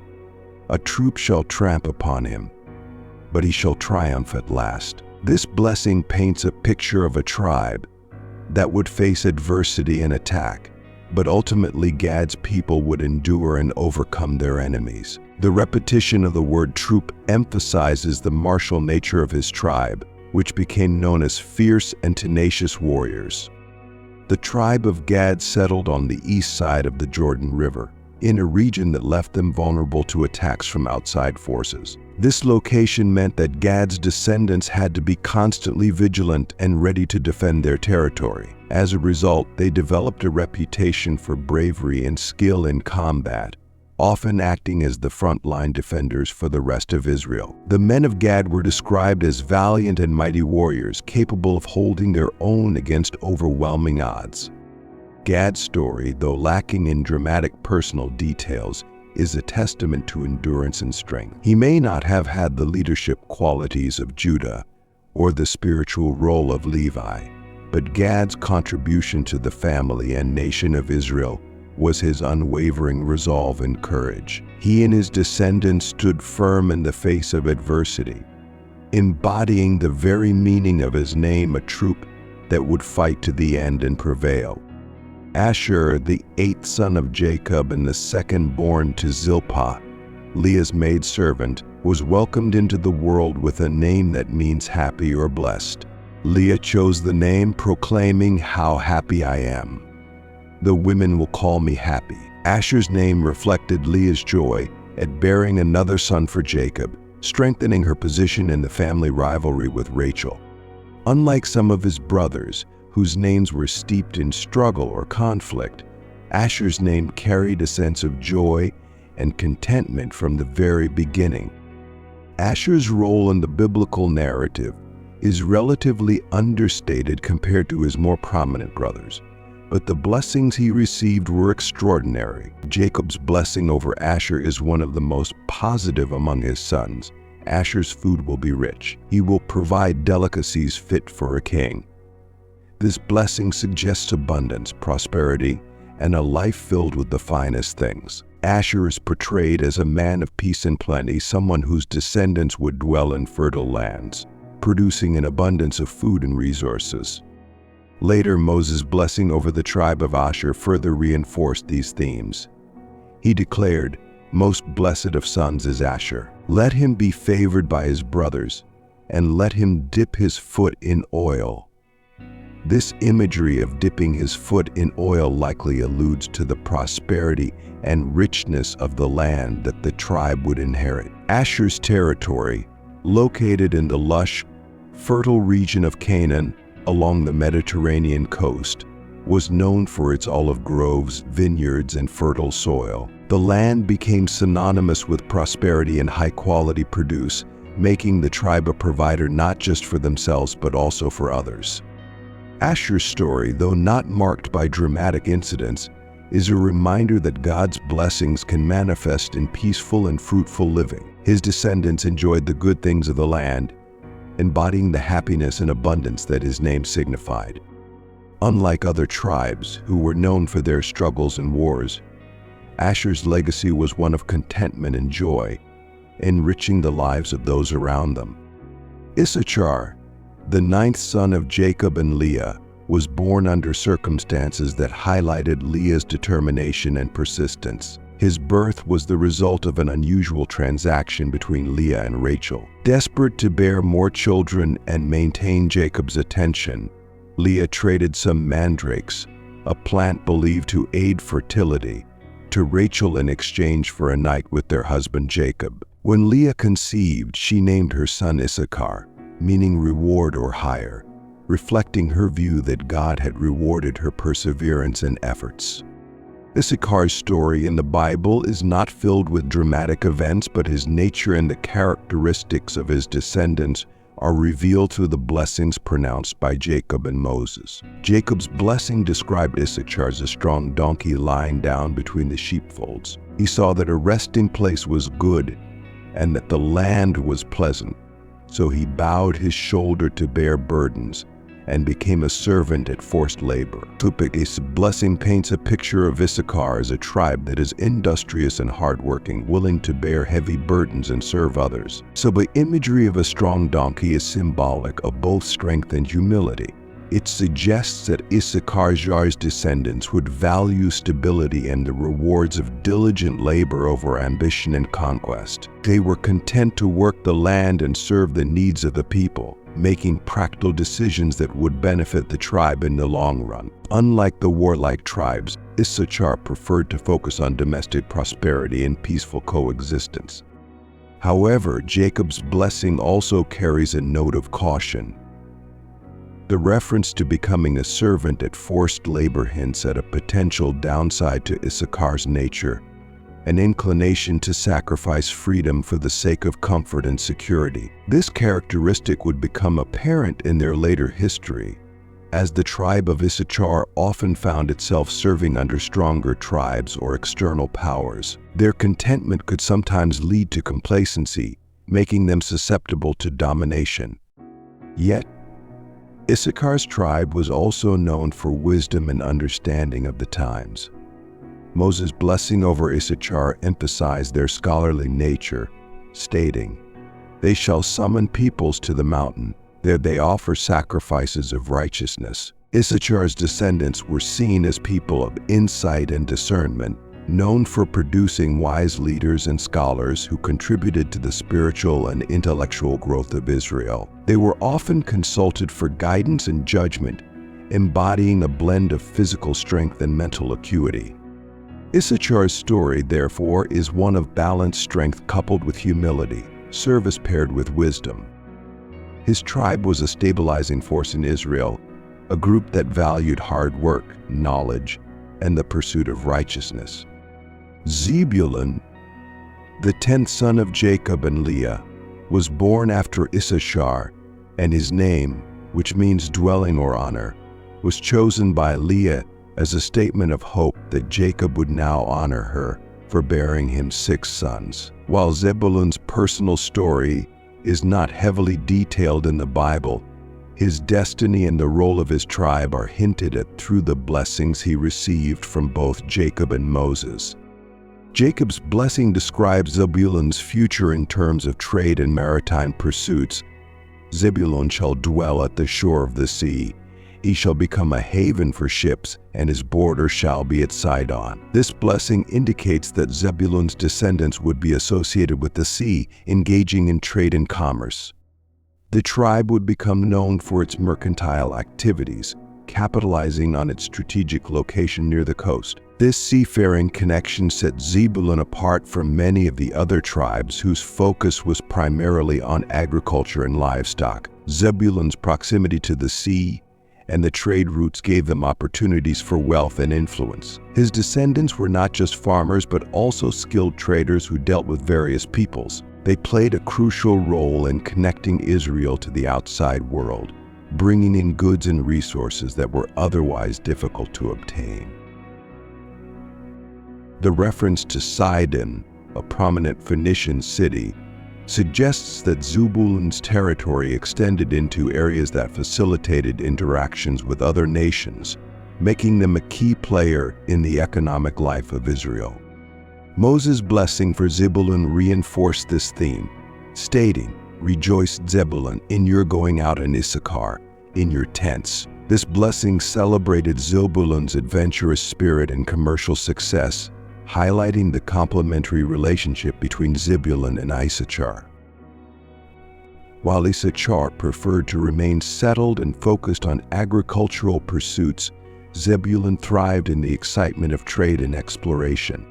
a troop shall tramp upon him, but he shall triumph at last. This blessing paints a picture of a tribe that would face adversity and attack, but ultimately Gad's people would endure and overcome their enemies. The repetition of the word troop emphasizes the martial nature of his tribe, which became known as fierce and tenacious warriors. The tribe of Gad settled on the east side of the Jordan River, in a region that left them vulnerable to attacks from outside forces. This location meant that Gad's descendants had to be constantly vigilant and ready to defend their territory. As a result, they developed a reputation for bravery and skill in combat, often acting as the frontline defenders for the rest of Israel. The men of Gad were described as valiant and mighty warriors, capable of holding their own against overwhelming odds. Gad's story, though lacking in dramatic personal details, is a testament to endurance and strength. He may not have had the leadership qualities of Judah or the spiritual role of Levi, but Gad's contribution to the family and nation of Israel was his unwavering resolve and courage. He and his descendants stood firm in the face of adversity, embodying the very meaning of his name, a troop that would fight to the end and prevail. Asher, the eighth son of Jacob and the second born to Zilpah, Leah's maidservant, was welcomed into the world with a name that means happy or blessed. Leah chose the name, proclaiming, "How happy I am. The women will call me happy." Asher's name reflected Leah's joy at bearing another son for Jacob, strengthening her position in the family rivalry with Rachel. Unlike some of his brothers, whose names were steeped in struggle or conflict, Asher's name carried a sense of joy and contentment from the very beginning. Asher's role in the biblical narrative is relatively understated compared to his more prominent brothers, but the blessings he received were extraordinary. Jacob's blessing over Asher is one of the most positive among his sons. Asher's food will be rich. He will provide delicacies fit for a king. This blessing suggests abundance, prosperity, and a life filled with the finest things. Asher is portrayed as a man of peace and plenty, someone whose descendants would dwell in fertile lands, producing an abundance of food and resources. Later, Moses' blessing over the tribe of Asher further reinforced these themes. He declared, "Most blessed of sons is Asher. Let him be favored by his brothers, and let him dip his foot in oil." This imagery of dipping his foot in oil likely alludes to the prosperity and richness of the land that the tribe would inherit. Asher's territory, located in the lush, fertile region of Canaan along the Mediterranean coast, was known for its olive groves, vineyards, and fertile soil. The land became synonymous with prosperity and high-quality produce, making the tribe a provider not just for themselves but also for others. Asher's story, though not marked by dramatic incidents, is a reminder that God's blessings can manifest in peaceful and fruitful living. His descendants enjoyed the good things of the land, embodying the happiness and abundance that his name signified. Unlike other tribes who were known for their struggles and wars, Asher's legacy was one of contentment and joy, enriching the lives of those around them. Issachar, the ninth son of Jacob and Leah, was born under circumstances that highlighted Leah's determination and persistence. His birth was the result of an unusual transaction between Leah and Rachel. Desperate to bear more children and maintain Jacob's attention, Leah traded some mandrakes, a plant believed to aid fertility, to Rachel in exchange for a night with their husband Jacob. When Leah conceived, she named her son Issachar, meaning reward or hire, reflecting her view that God had rewarded her perseverance and efforts. Issachar's story in the Bible is not filled with dramatic events, but his nature and the characteristics of his descendants are revealed through the blessings pronounced by Jacob and Moses. Jacob's blessing described Issachar as a strong donkey lying down between the sheepfolds. He saw that a resting place was good and that the land was pleasant, so he bowed his shoulder to bear burdens and became a servant at forced labor. This blessing paints a picture of Issachar as a tribe that is industrious and hardworking, willing to bear heavy burdens and serve others. So the imagery of a strong donkey is symbolic of both strength and humility. It suggests that Issachar's descendants would value stability and the rewards of diligent labor over ambition and conquest. They were content to work the land and serve the needs of the people, making practical decisions that would benefit the tribe in the long run. Unlike the warlike tribes, Issachar preferred to focus on domestic prosperity and peaceful coexistence. However, Jacob's blessing also carries a note of caution. The reference to becoming a servant at forced labor hints at a potential downside to Issachar's nature, an inclination to sacrifice freedom for the sake of comfort and security. This characteristic would become apparent in their later history, as the tribe of Issachar often found itself serving under stronger tribes or external powers. Their contentment could sometimes lead to complacency, making them susceptible to domination. Yet, Issachar's tribe was also known for wisdom and understanding of the times. Moses' blessing over Issachar emphasized their scholarly nature, stating, "They shall summon peoples to the mountain. There they offer sacrifices of righteousness." Issachar's descendants were seen as people of insight and discernment, known for producing wise leaders and scholars who contributed to the spiritual and intellectual growth of Israel. They were often consulted for guidance and judgment, embodying a blend of physical strength and mental acuity. Issachar's story, therefore, is one of balanced strength coupled with humility, service paired with wisdom. His tribe was a stabilizing force in Israel, a group that valued hard work, knowledge, and the pursuit of righteousness. Zebulun, the 10th son of Jacob and Leah, was born after Issachar, and his name, which means dwelling or honor, was chosen by Leah as a statement of hope that Jacob would now honor her for bearing him 6 sons. While Zebulun's personal story is not heavily detailed in the Bible, his destiny and the role of his tribe are hinted at through the blessings he received from both Jacob and Moses. Jacob's blessing describes Zebulun's future in terms of trade and maritime pursuits. Zebulun shall dwell at the shore of the sea. He shall become a haven for ships, and his border shall be at Sidon. This blessing indicates that Zebulun's descendants would be associated with the sea, engaging in trade and commerce. The tribe would become known for its mercantile activities, capitalizing on its strategic location near the coast. This seafaring connection set Zebulun apart from many of the other tribes whose focus was primarily on agriculture and livestock. Zebulun's proximity to the sea and the trade routes gave them opportunities for wealth and influence. His descendants were not just farmers but also skilled traders who dealt with various peoples. They played a crucial role in connecting Israel to the outside world, bringing in goods and resources that were otherwise difficult to obtain. The reference to Sidon, a prominent Phoenician city, suggests that Zebulun's territory extended into areas that facilitated interactions with other nations, making them a key player in the economic life of Israel. Moses' blessing for Zebulun reinforced this theme, stating, "Rejoice, Zebulun, in your going out, and Issachar, in your tents." This blessing celebrated Zebulun's adventurous spirit and commercial success, highlighting the complementary relationship between Zebulun and Issachar. While Issachar preferred to remain settled and focused on agricultural pursuits, Zebulun thrived in the excitement of trade and exploration.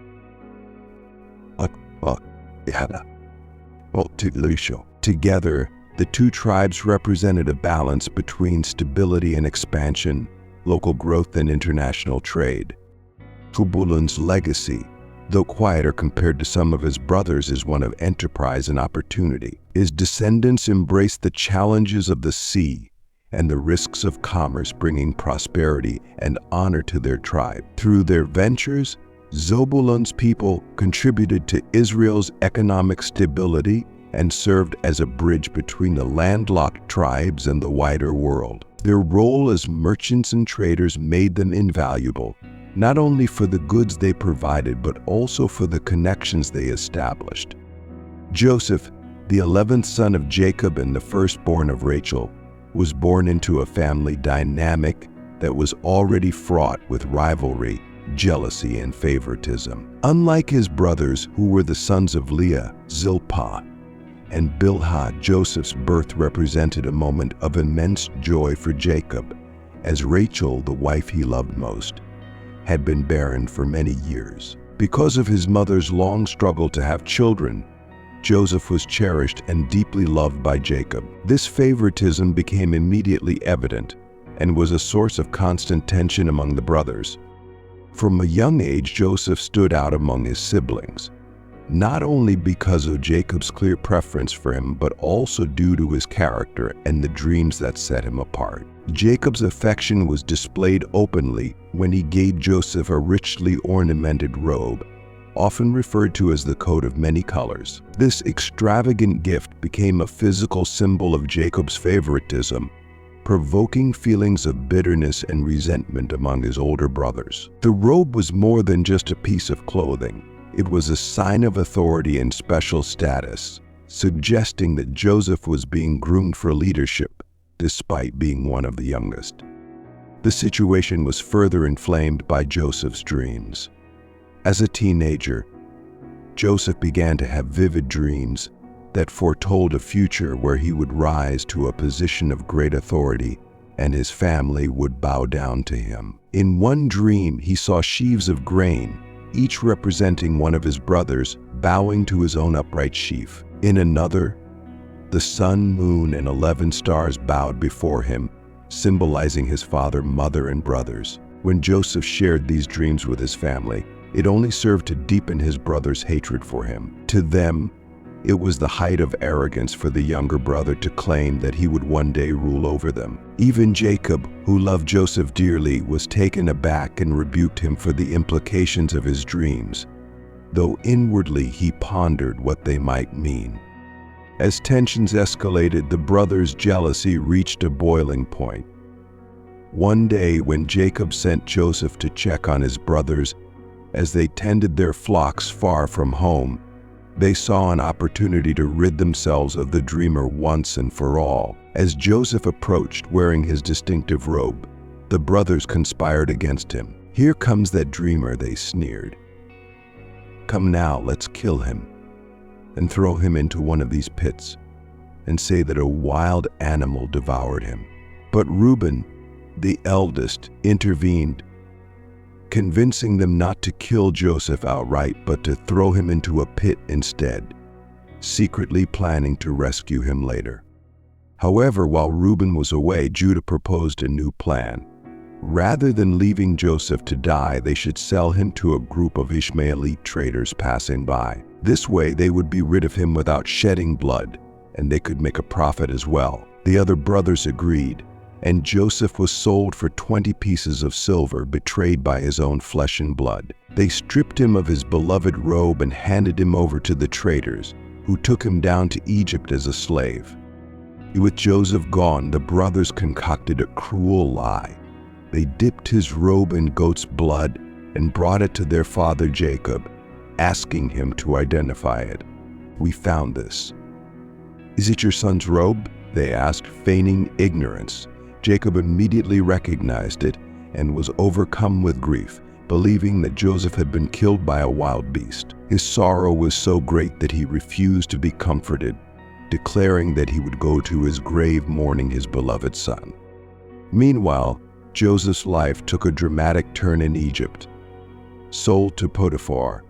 Together, the two tribes represented a balance between stability and expansion, local growth and international trade. Zebulun's legacy, though quieter compared to some of his brothers, is one of enterprise and opportunity. His descendants embraced the challenges of the sea and the risks of commerce, bringing prosperity and honor to their tribe. Through their ventures, Zebulun's people contributed to Israel's economic stability and served as a bridge between the landlocked tribes and the wider world. Their role as merchants and traders made them invaluable, not only for the goods they provided, but also for the connections they established. Joseph, the 11th son of Jacob and the firstborn of Rachel, was born into a family dynamic that was already fraught with rivalry, jealousy, and favoritism. Unlike his brothers, who were the sons of Leah, Zilpah, and Bilhah, Joseph's birth represented a moment of immense joy for Jacob, as Rachel, the wife he loved most, had been barren for many years. Because of his mother's long struggle to have children, Joseph was cherished and deeply loved by Jacob. This favoritism became immediately evident and was a source of constant tension among the brothers. From a young age, Joseph stood out among his siblings, not only because of Jacob's clear preference for him, but also due to his character and the dreams that set him apart. Jacob's affection was displayed openly when he gave Joseph a richly ornamented robe, often referred to as the coat of many colors. This extravagant gift became a physical symbol of Jacob's favoritism, provoking feelings of bitterness and resentment among his older brothers. The robe was more than just a piece of clothing. It was a sign of authority and special status, suggesting that Joseph was being groomed for leadership, despite being one of the youngest. The situation was further inflamed by Joseph's dreams. As a teenager, Joseph began to have vivid dreams that foretold a future where he would rise to a position of great authority and his family would bow down to him. In one dream, he saw sheaves of grain, each representing one of his brothers, bowing to his own upright sheaf. In another, the sun, moon, and 11 stars bowed before him, symbolizing his father, mother, and brothers. When Joseph shared these dreams with his family, it only served to deepen his brothers' hatred for him. To them, it was the height of arrogance for the younger brother to claim that he would one day rule over them. Even Jacob, who loved Joseph dearly, was taken aback and rebuked him for the implications of his dreams, though inwardly he pondered what they might mean. As tensions escalated, the brothers' jealousy reached a boiling point. One day, when Jacob sent Joseph to check on his brothers as they tended their flocks far from home, they saw an opportunity to rid themselves of the dreamer once and for all. As Joseph approached wearing his distinctive robe, the brothers conspired against him. "Here comes that dreamer," they sneered. "Come now, let's kill him and throw him into one of these pits and say that a wild animal devoured him." But Reuben, the eldest, intervened, convincing them not to kill Joseph outright, but to throw him into a pit instead, secretly planning to rescue him later. However, while Reuben was away, Judah proposed a new plan. Rather than leaving Joseph to die, they should sell him to a group of Ishmaelite traders passing by. This way, they would be rid of him without shedding blood, and they could make a profit as well. The other brothers agreed, and Joseph was sold for 20 pieces of silver, betrayed by his own flesh and blood. They stripped him of his beloved robe and handed him over to the traders, who took him down to Egypt as a slave. With Joseph gone, the brothers concocted a cruel lie. They dipped his robe in goat's blood and brought it to their father Jacob, asking him to identify it. "We found this." "Is it your son's robe?" they asked, feigning ignorance. Jacob immediately recognized it and was overcome with grief, believing that Joseph had been killed by a wild beast. His sorrow was so great that he refused to be comforted, declaring that he would go to his grave mourning his beloved son. Meanwhile, Joseph's life took a dramatic turn in Egypt. Sold to Potiphar,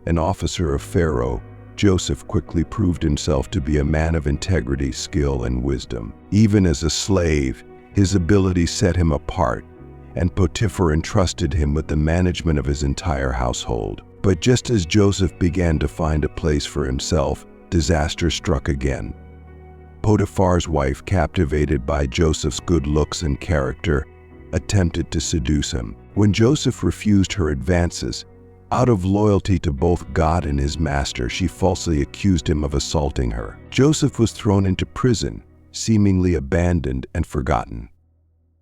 an officer of Pharaoh, Joseph quickly proved himself to be a man of integrity, skill, and wisdom. Even as a slave, his ability set him apart, and Potiphar entrusted him with the management of his entire household. But just as Joseph began to find a place for himself, disaster struck again. Potiphar's wife, captivated by Joseph's good looks and character, attempted to seduce him. When Joseph refused her advances, out of loyalty to both God and his master, she falsely accused him of assaulting her. Joseph was thrown into prison, seemingly abandoned and forgotten.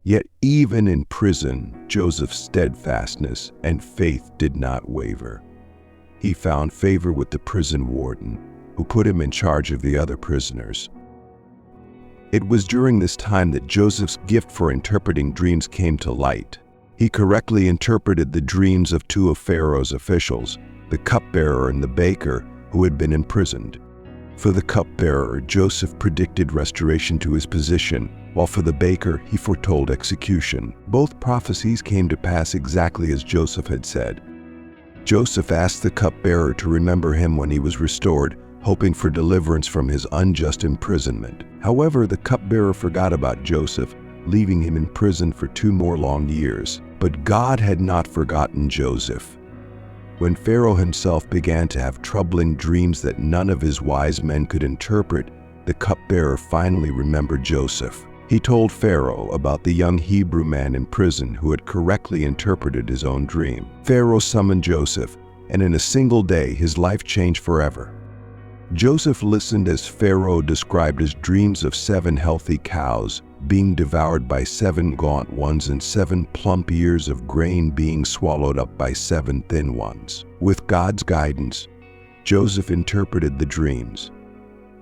Yet even in prison, Joseph's steadfastness and faith did not waver. He found favor with the prison warden, who put him in charge of the other prisoners. It was during this time that Joseph's gift for interpreting dreams came to light. He correctly interpreted the dreams of two of Pharaoh's officials, the cupbearer and the baker, who had been imprisoned. For the cupbearer, Joseph predicted restoration to his position, while for the baker, he foretold execution. Both prophecies came to pass exactly as Joseph had said. Joseph asked the cupbearer to remember him when he was restored, hoping for deliverance from his unjust imprisonment. However, the cupbearer forgot about Joseph, leaving him in prison for 2 more long years. But God had not forgotten Joseph. When Pharaoh himself began to have troubling dreams that none of his wise men could interpret, the cupbearer finally remembered Joseph. He told Pharaoh about the young Hebrew man in prison who had correctly interpreted his own dream. Pharaoh summoned Joseph, and in a single day his life changed forever. Joseph listened as Pharaoh described his dreams of 7 healthy cows being devoured by 7 gaunt ones and 7 plump ears of grain being swallowed up by 7 thin ones. With God's guidance, Joseph interpreted the dreams.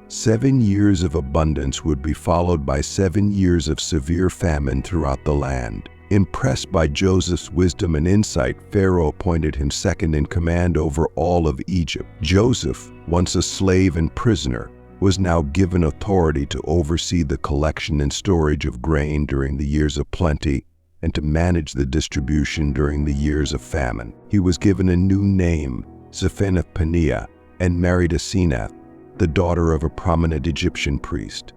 7 years of abundance would be followed by 7 years of severe famine throughout the land. Impressed by Joseph's wisdom and insight, Pharaoh appointed him second in command over all of Egypt. Joseph, once a slave and prisoner, was now given authority to oversee the collection and storage of grain during the years of plenty and to manage the distribution during the years of famine. He was given a new name, Zephanath-Paneah, and married Asenath, the daughter of a prominent Egyptian priest.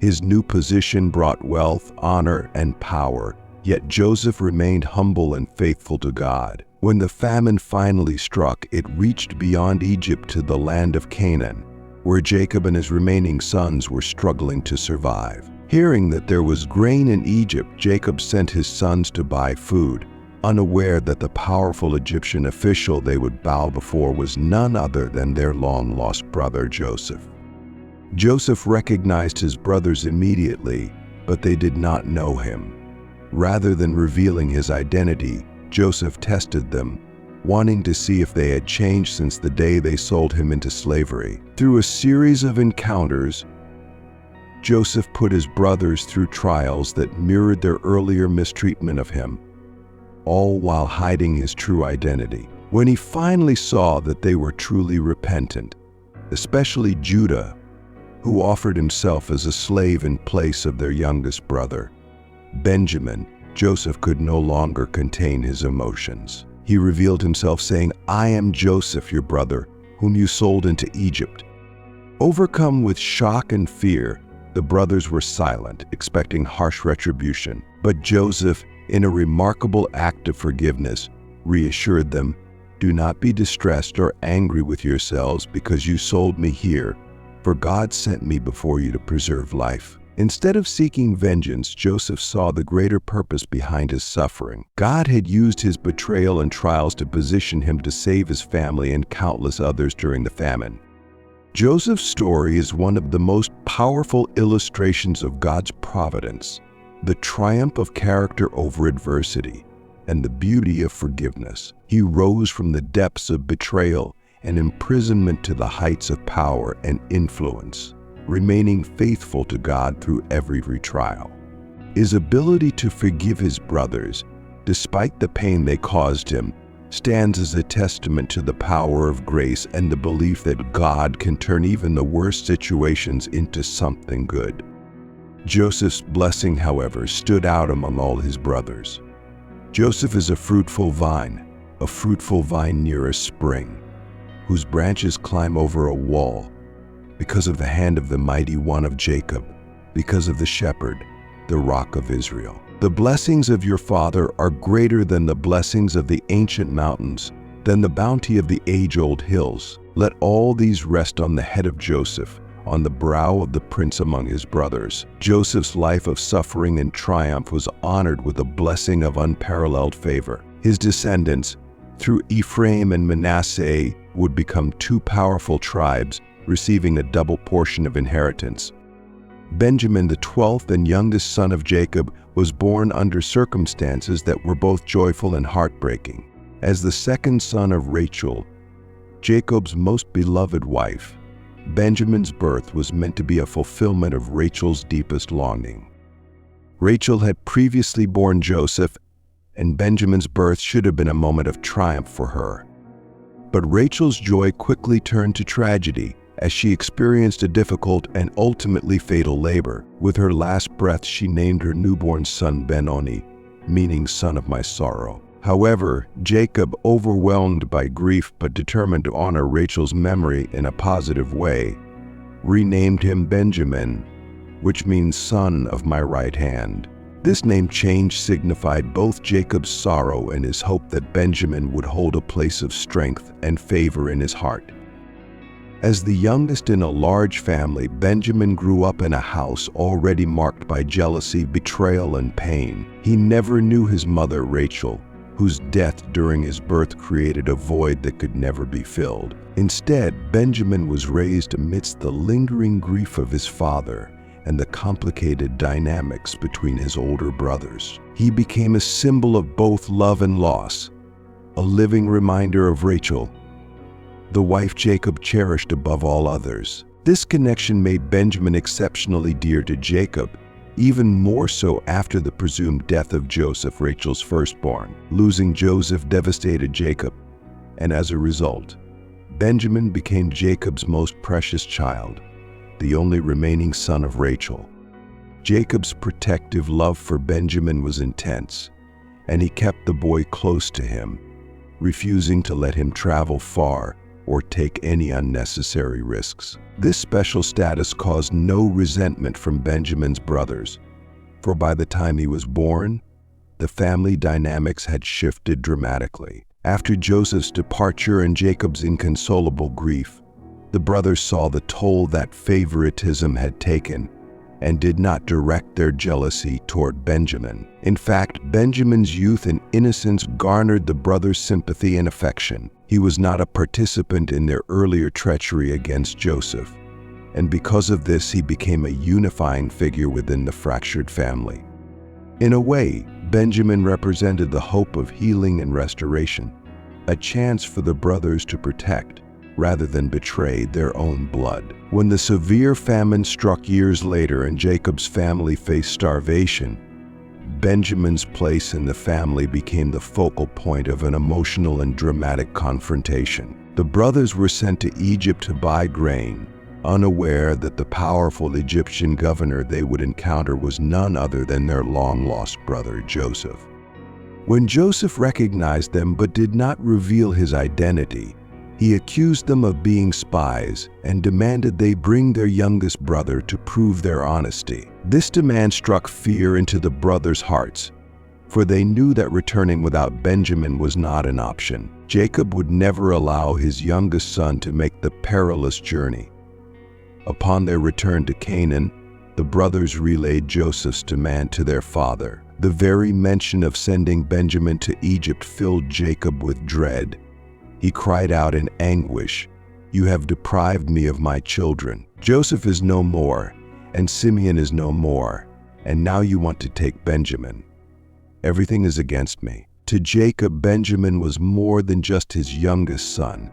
His new position brought wealth, honor, and power, yet Joseph remained humble and faithful to God. When the famine finally struck, it reached beyond Egypt to the land of Canaan, where Jacob and his remaining sons were struggling to survive. Hearing that there was grain in Egypt, Jacob sent his sons to buy food, unaware that the powerful Egyptian official they would bow before was none other than their long-lost brother Joseph. Joseph recognized his brothers immediately, but they did not know him. Rather than revealing his identity, Joseph tested them, wanting to see if they had changed since the day they sold him into slavery. Through a series of encounters, Joseph put his brothers through trials that mirrored their earlier mistreatment of him, all while hiding his true identity. When he finally saw that they were truly repentant, especially Judah, who offered himself as a slave in place of their youngest brother, Benjamin, Joseph could no longer contain his emotions. He revealed himself, saying, "I am Joseph, your brother, whom you sold into Egypt." Overcome with shock and fear, the brothers were silent, expecting harsh retribution. But Joseph, in a remarkable act of forgiveness, reassured them, "Do not be distressed or angry with yourselves because you sold me here, for God sent me before you to preserve life." Instead of seeking vengeance, Joseph saw the greater purpose behind his suffering. God had used his betrayal and trials to position him to save his family and countless others during the famine. Joseph's story is one of the most powerful illustrations of God's providence, the triumph of character over adversity, and the beauty of forgiveness. He rose from the depths of betrayal and imprisonment to the heights of power and influence, remaining faithful to God through every retrial. His ability to forgive his brothers, despite the pain they caused him, stands as a testament to the power of grace and the belief that God can turn even the worst situations into something good. Joseph's blessing, however, stood out among all his brothers. Joseph is a fruitful vine near a spring, whose branches climb over a wall, because of the hand of the mighty one of Jacob, because of the shepherd, the rock of Israel. The blessings of your father are greater than the blessings of the ancient mountains, than the bounty of the age-old hills. Let all these rest on the head of Joseph, on the brow of the prince among his brothers. Joseph's life of suffering and triumph was honored with a blessing of unparalleled favor. His descendants, through Ephraim and Manasseh, would become 2 powerful tribes, receiving a double portion of inheritance. Benjamin, the 12th and youngest son of Jacob, was born under circumstances that were both joyful and heartbreaking. As the second son of Rachel, Jacob's most beloved wife, Benjamin's birth was meant to be a fulfillment of Rachel's deepest longing. Rachel had previously borne Joseph, and Benjamin's birth should have been a moment of triumph for her. But Rachel's joy quickly turned to tragedy as she experienced a difficult and ultimately fatal labor. With her last breath, she named her newborn son Ben-Oni, meaning son of my sorrow. However, Jacob, overwhelmed by grief but determined to honor Rachel's memory in a positive way, renamed him Benjamin, which means son of my right hand. This name change signified both Jacob's sorrow and his hope that Benjamin would hold a place of strength and favor in his heart. As the youngest in a large family, Benjamin grew up in a house already marked by jealousy, betrayal, and pain. He never knew his mother, Rachel, whose death during his birth created a void that could never be filled. Instead, Benjamin was raised amidst the lingering grief of his father and the complicated dynamics between his older brothers. He became a symbol of both love and loss, a living reminder of Rachel, the wife Jacob cherished above all others. This connection made Benjamin exceptionally dear to Jacob, even more so after the presumed death of Joseph, Rachel's firstborn. Losing Joseph devastated Jacob, and as a result, Benjamin became Jacob's most precious child, the only remaining son of Rachel. Jacob's protective love for Benjamin was intense, and he kept the boy close to him, refusing to let him travel far or take any unnecessary risks. This special status caused no resentment from Benjamin's brothers, for by the time he was born, the family dynamics had shifted dramatically. After Joseph's departure and Jacob's inconsolable grief, the brothers saw the toll that favoritism had taken and did not direct their jealousy toward Benjamin. In fact, Benjamin's youth and innocence garnered the brothers' sympathy and affection. He was not a participant in their earlier treachery against Joseph, and because of this, he became a unifying figure within the fractured family. In a way, Benjamin represented the hope of healing and restoration, a chance for the brothers to protect rather than betray their own blood. When the severe famine struck years later and Jacob's family faced starvation, Benjamin's place in the family became the focal point of an emotional and dramatic confrontation. The brothers were sent to Egypt to buy grain, unaware that the powerful Egyptian governor they would encounter was none other than their long-lost brother Joseph. When Joseph recognized them but did not reveal his identity, he accused them of being spies and demanded they bring their youngest brother to prove their honesty. This demand struck fear into the brothers' hearts, for they knew that returning without Benjamin was not an option. Jacob would never allow his youngest son to make the perilous journey. Upon their return to Canaan, the brothers relayed Joseph's demand to their father. The very mention of sending Benjamin to Egypt filled Jacob with dread. He cried out in anguish, "You have deprived me of my children. Joseph is no more, and Simeon is no more, and now you want to take Benjamin. Everything is against me." To Jacob, Benjamin was more than just his youngest son.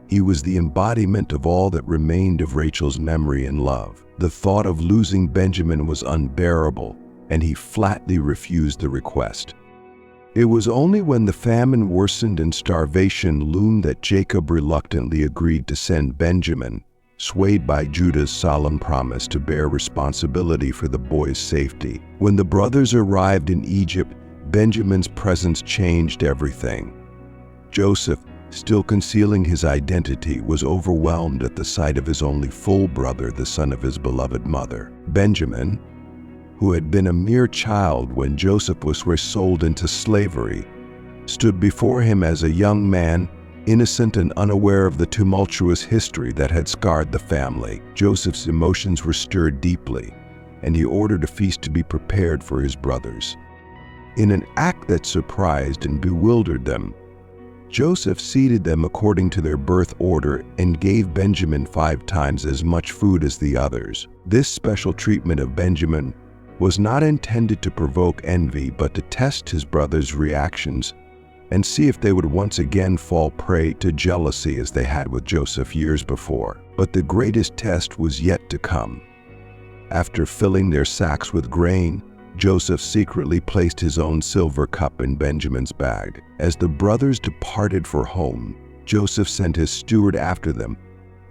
He was the embodiment of all that remained of Rachel's memory and love. The thought of losing Benjamin was unbearable, and he flatly refused the request. It was only when the famine worsened and starvation loomed that Jacob reluctantly agreed to send Benjamin, swayed by Judah's solemn promise to bear responsibility for the boy's safety. When the brothers arrived in Egypt, Benjamin's presence changed everything. Joseph, still concealing his identity, was overwhelmed at the sight of his only full brother, the son of his beloved mother. Benjamin, who had been a mere child when Joseph was sold into slavery, stood before him as a young man, innocent and unaware of the tumultuous history that had scarred the family. Joseph's emotions were stirred deeply, and he ordered a feast to be prepared for his brothers. In an act that surprised and bewildered them, Joseph seated them according to their birth order and gave Benjamin 5 times as much food as the others. This special treatment of Benjamin was not intended to provoke envy, but to test his brothers' reactions and see if they would once again fall prey to jealousy as they had with Joseph years before. But the greatest test was yet to come. After filling their sacks with grain, Joseph secretly placed his own silver cup in Benjamin's bag. As the brothers departed for home, Joseph sent his steward after them,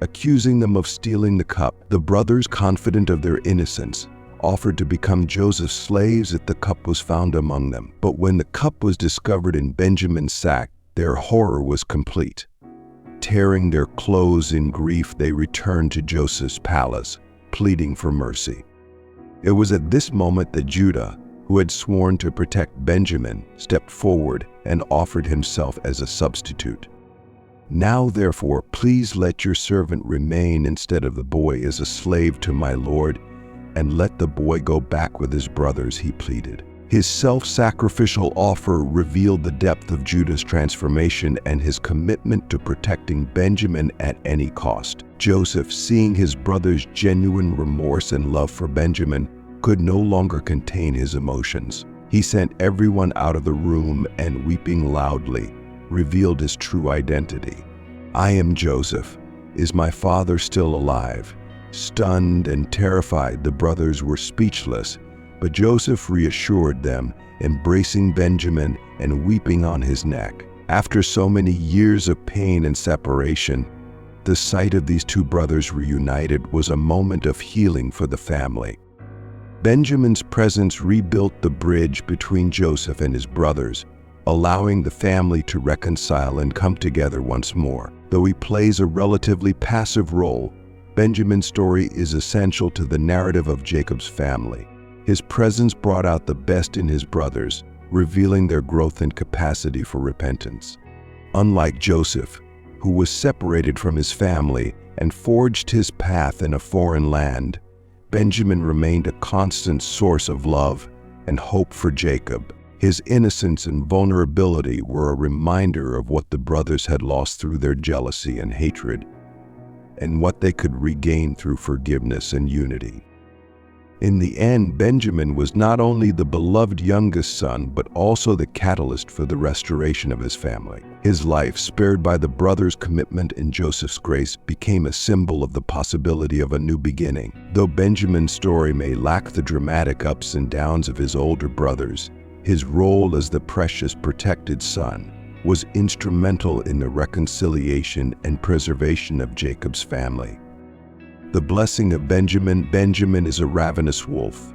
accusing them of stealing the cup. The brothers, confident of their innocence, offered to become Joseph's slaves if the cup was found among them. But when the cup was discovered in Benjamin's sack, their horror was complete. Tearing their clothes in grief, they returned to Joseph's palace, pleading for mercy. It was at this moment that Judah, who had sworn to protect Benjamin, stepped forward and offered himself as a substitute. "Now, therefore, please let your servant remain instead of the boy as a slave to my lord, and let the boy go back with his brothers," he pleaded. His self-sacrificial offer revealed the depth of Judah's transformation and his commitment to protecting Benjamin at any cost. Joseph, seeing his brother's genuine remorse and love for Benjamin, could no longer contain his emotions. He sent everyone out of the room and, weeping loudly, revealed his true identity. "I am Joseph. Is my father still alive?" Stunned and terrified, the brothers were speechless, but Joseph reassured them, embracing Benjamin and weeping on his neck. After so many years of pain and separation, the sight of these two brothers reunited was a moment of healing for the family. Benjamin's presence rebuilt the bridge between Joseph and his brothers, allowing the family to reconcile and come together once more. Though he plays a relatively passive role, Benjamin's story is essential to the narrative of Jacob's family. His presence brought out the best in his brothers, revealing their growth and capacity for repentance. Unlike Joseph, who was separated from his family and forged his path in a foreign land, Benjamin remained a constant source of love and hope for Jacob. His innocence and vulnerability were a reminder of what the brothers had lost through their jealousy and hatred, and what they could regain through forgiveness and unity. In the end, Benjamin was not only the beloved youngest son, but also the catalyst for the restoration of his family. His life, spared by the brothers' commitment and Joseph's grace, became a symbol of the possibility of a new beginning. Though Benjamin's story may lack the dramatic ups and downs of his older brothers, his role as the precious protected son was instrumental in the reconciliation and preservation of Jacob's family. The blessing of Benjamin. Benjamin is a ravenous wolf.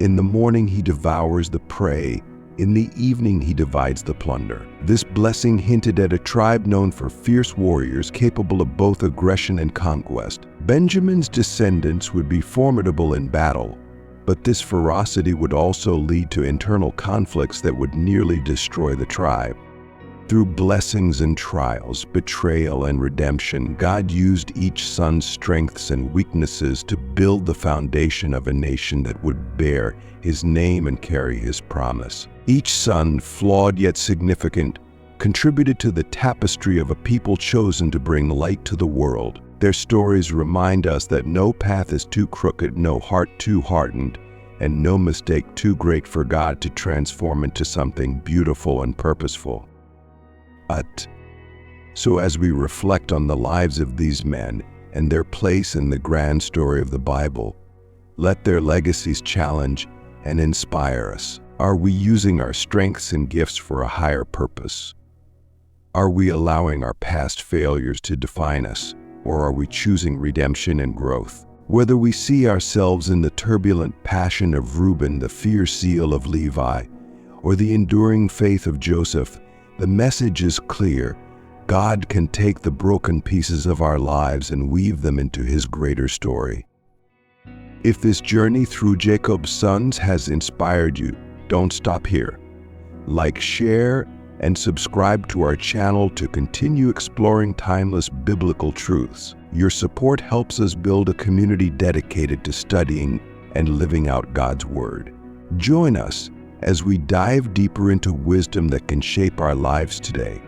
In the morning he devours the prey, in the evening he divides the plunder. This blessing hinted at a tribe known for fierce warriors capable of both aggression and conquest. Benjamin's descendants would be formidable in battle, but this ferocity would also lead to internal conflicts that would nearly destroy the tribe. Through blessings and trials, betrayal and redemption, God used each son's strengths and weaknesses to build the foundation of a nation that would bear his name and carry his promise. Each son, flawed yet significant, contributed to the tapestry of a people chosen to bring light to the world. Their stories remind us that no path is too crooked, no heart too hardened, and no mistake too great for God to transform into something beautiful and purposeful. So as we reflect on the lives of these men and their place in the grand story of the Bible, let their legacies challenge and inspire us. Are we using our strengths and gifts for a higher purpose? Are we allowing our past failures to define us, or are we choosing redemption and growth? Whether we see ourselves in the turbulent passion of Reuben, the fierce zeal of Levi, or the enduring faith of Joseph, the message is clear. God can take the broken pieces of our lives and weave them into his greater story. If this journey through Jacob's sons has inspired you, don't stop here. Like, share, and subscribe to our channel to continue exploring timeless biblical truths. Your support helps us build a community dedicated to studying and living out God's Word. Join us as we dive deeper into wisdom that can shape our lives today.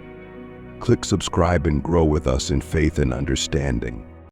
Click subscribe and grow with us in faith and understanding.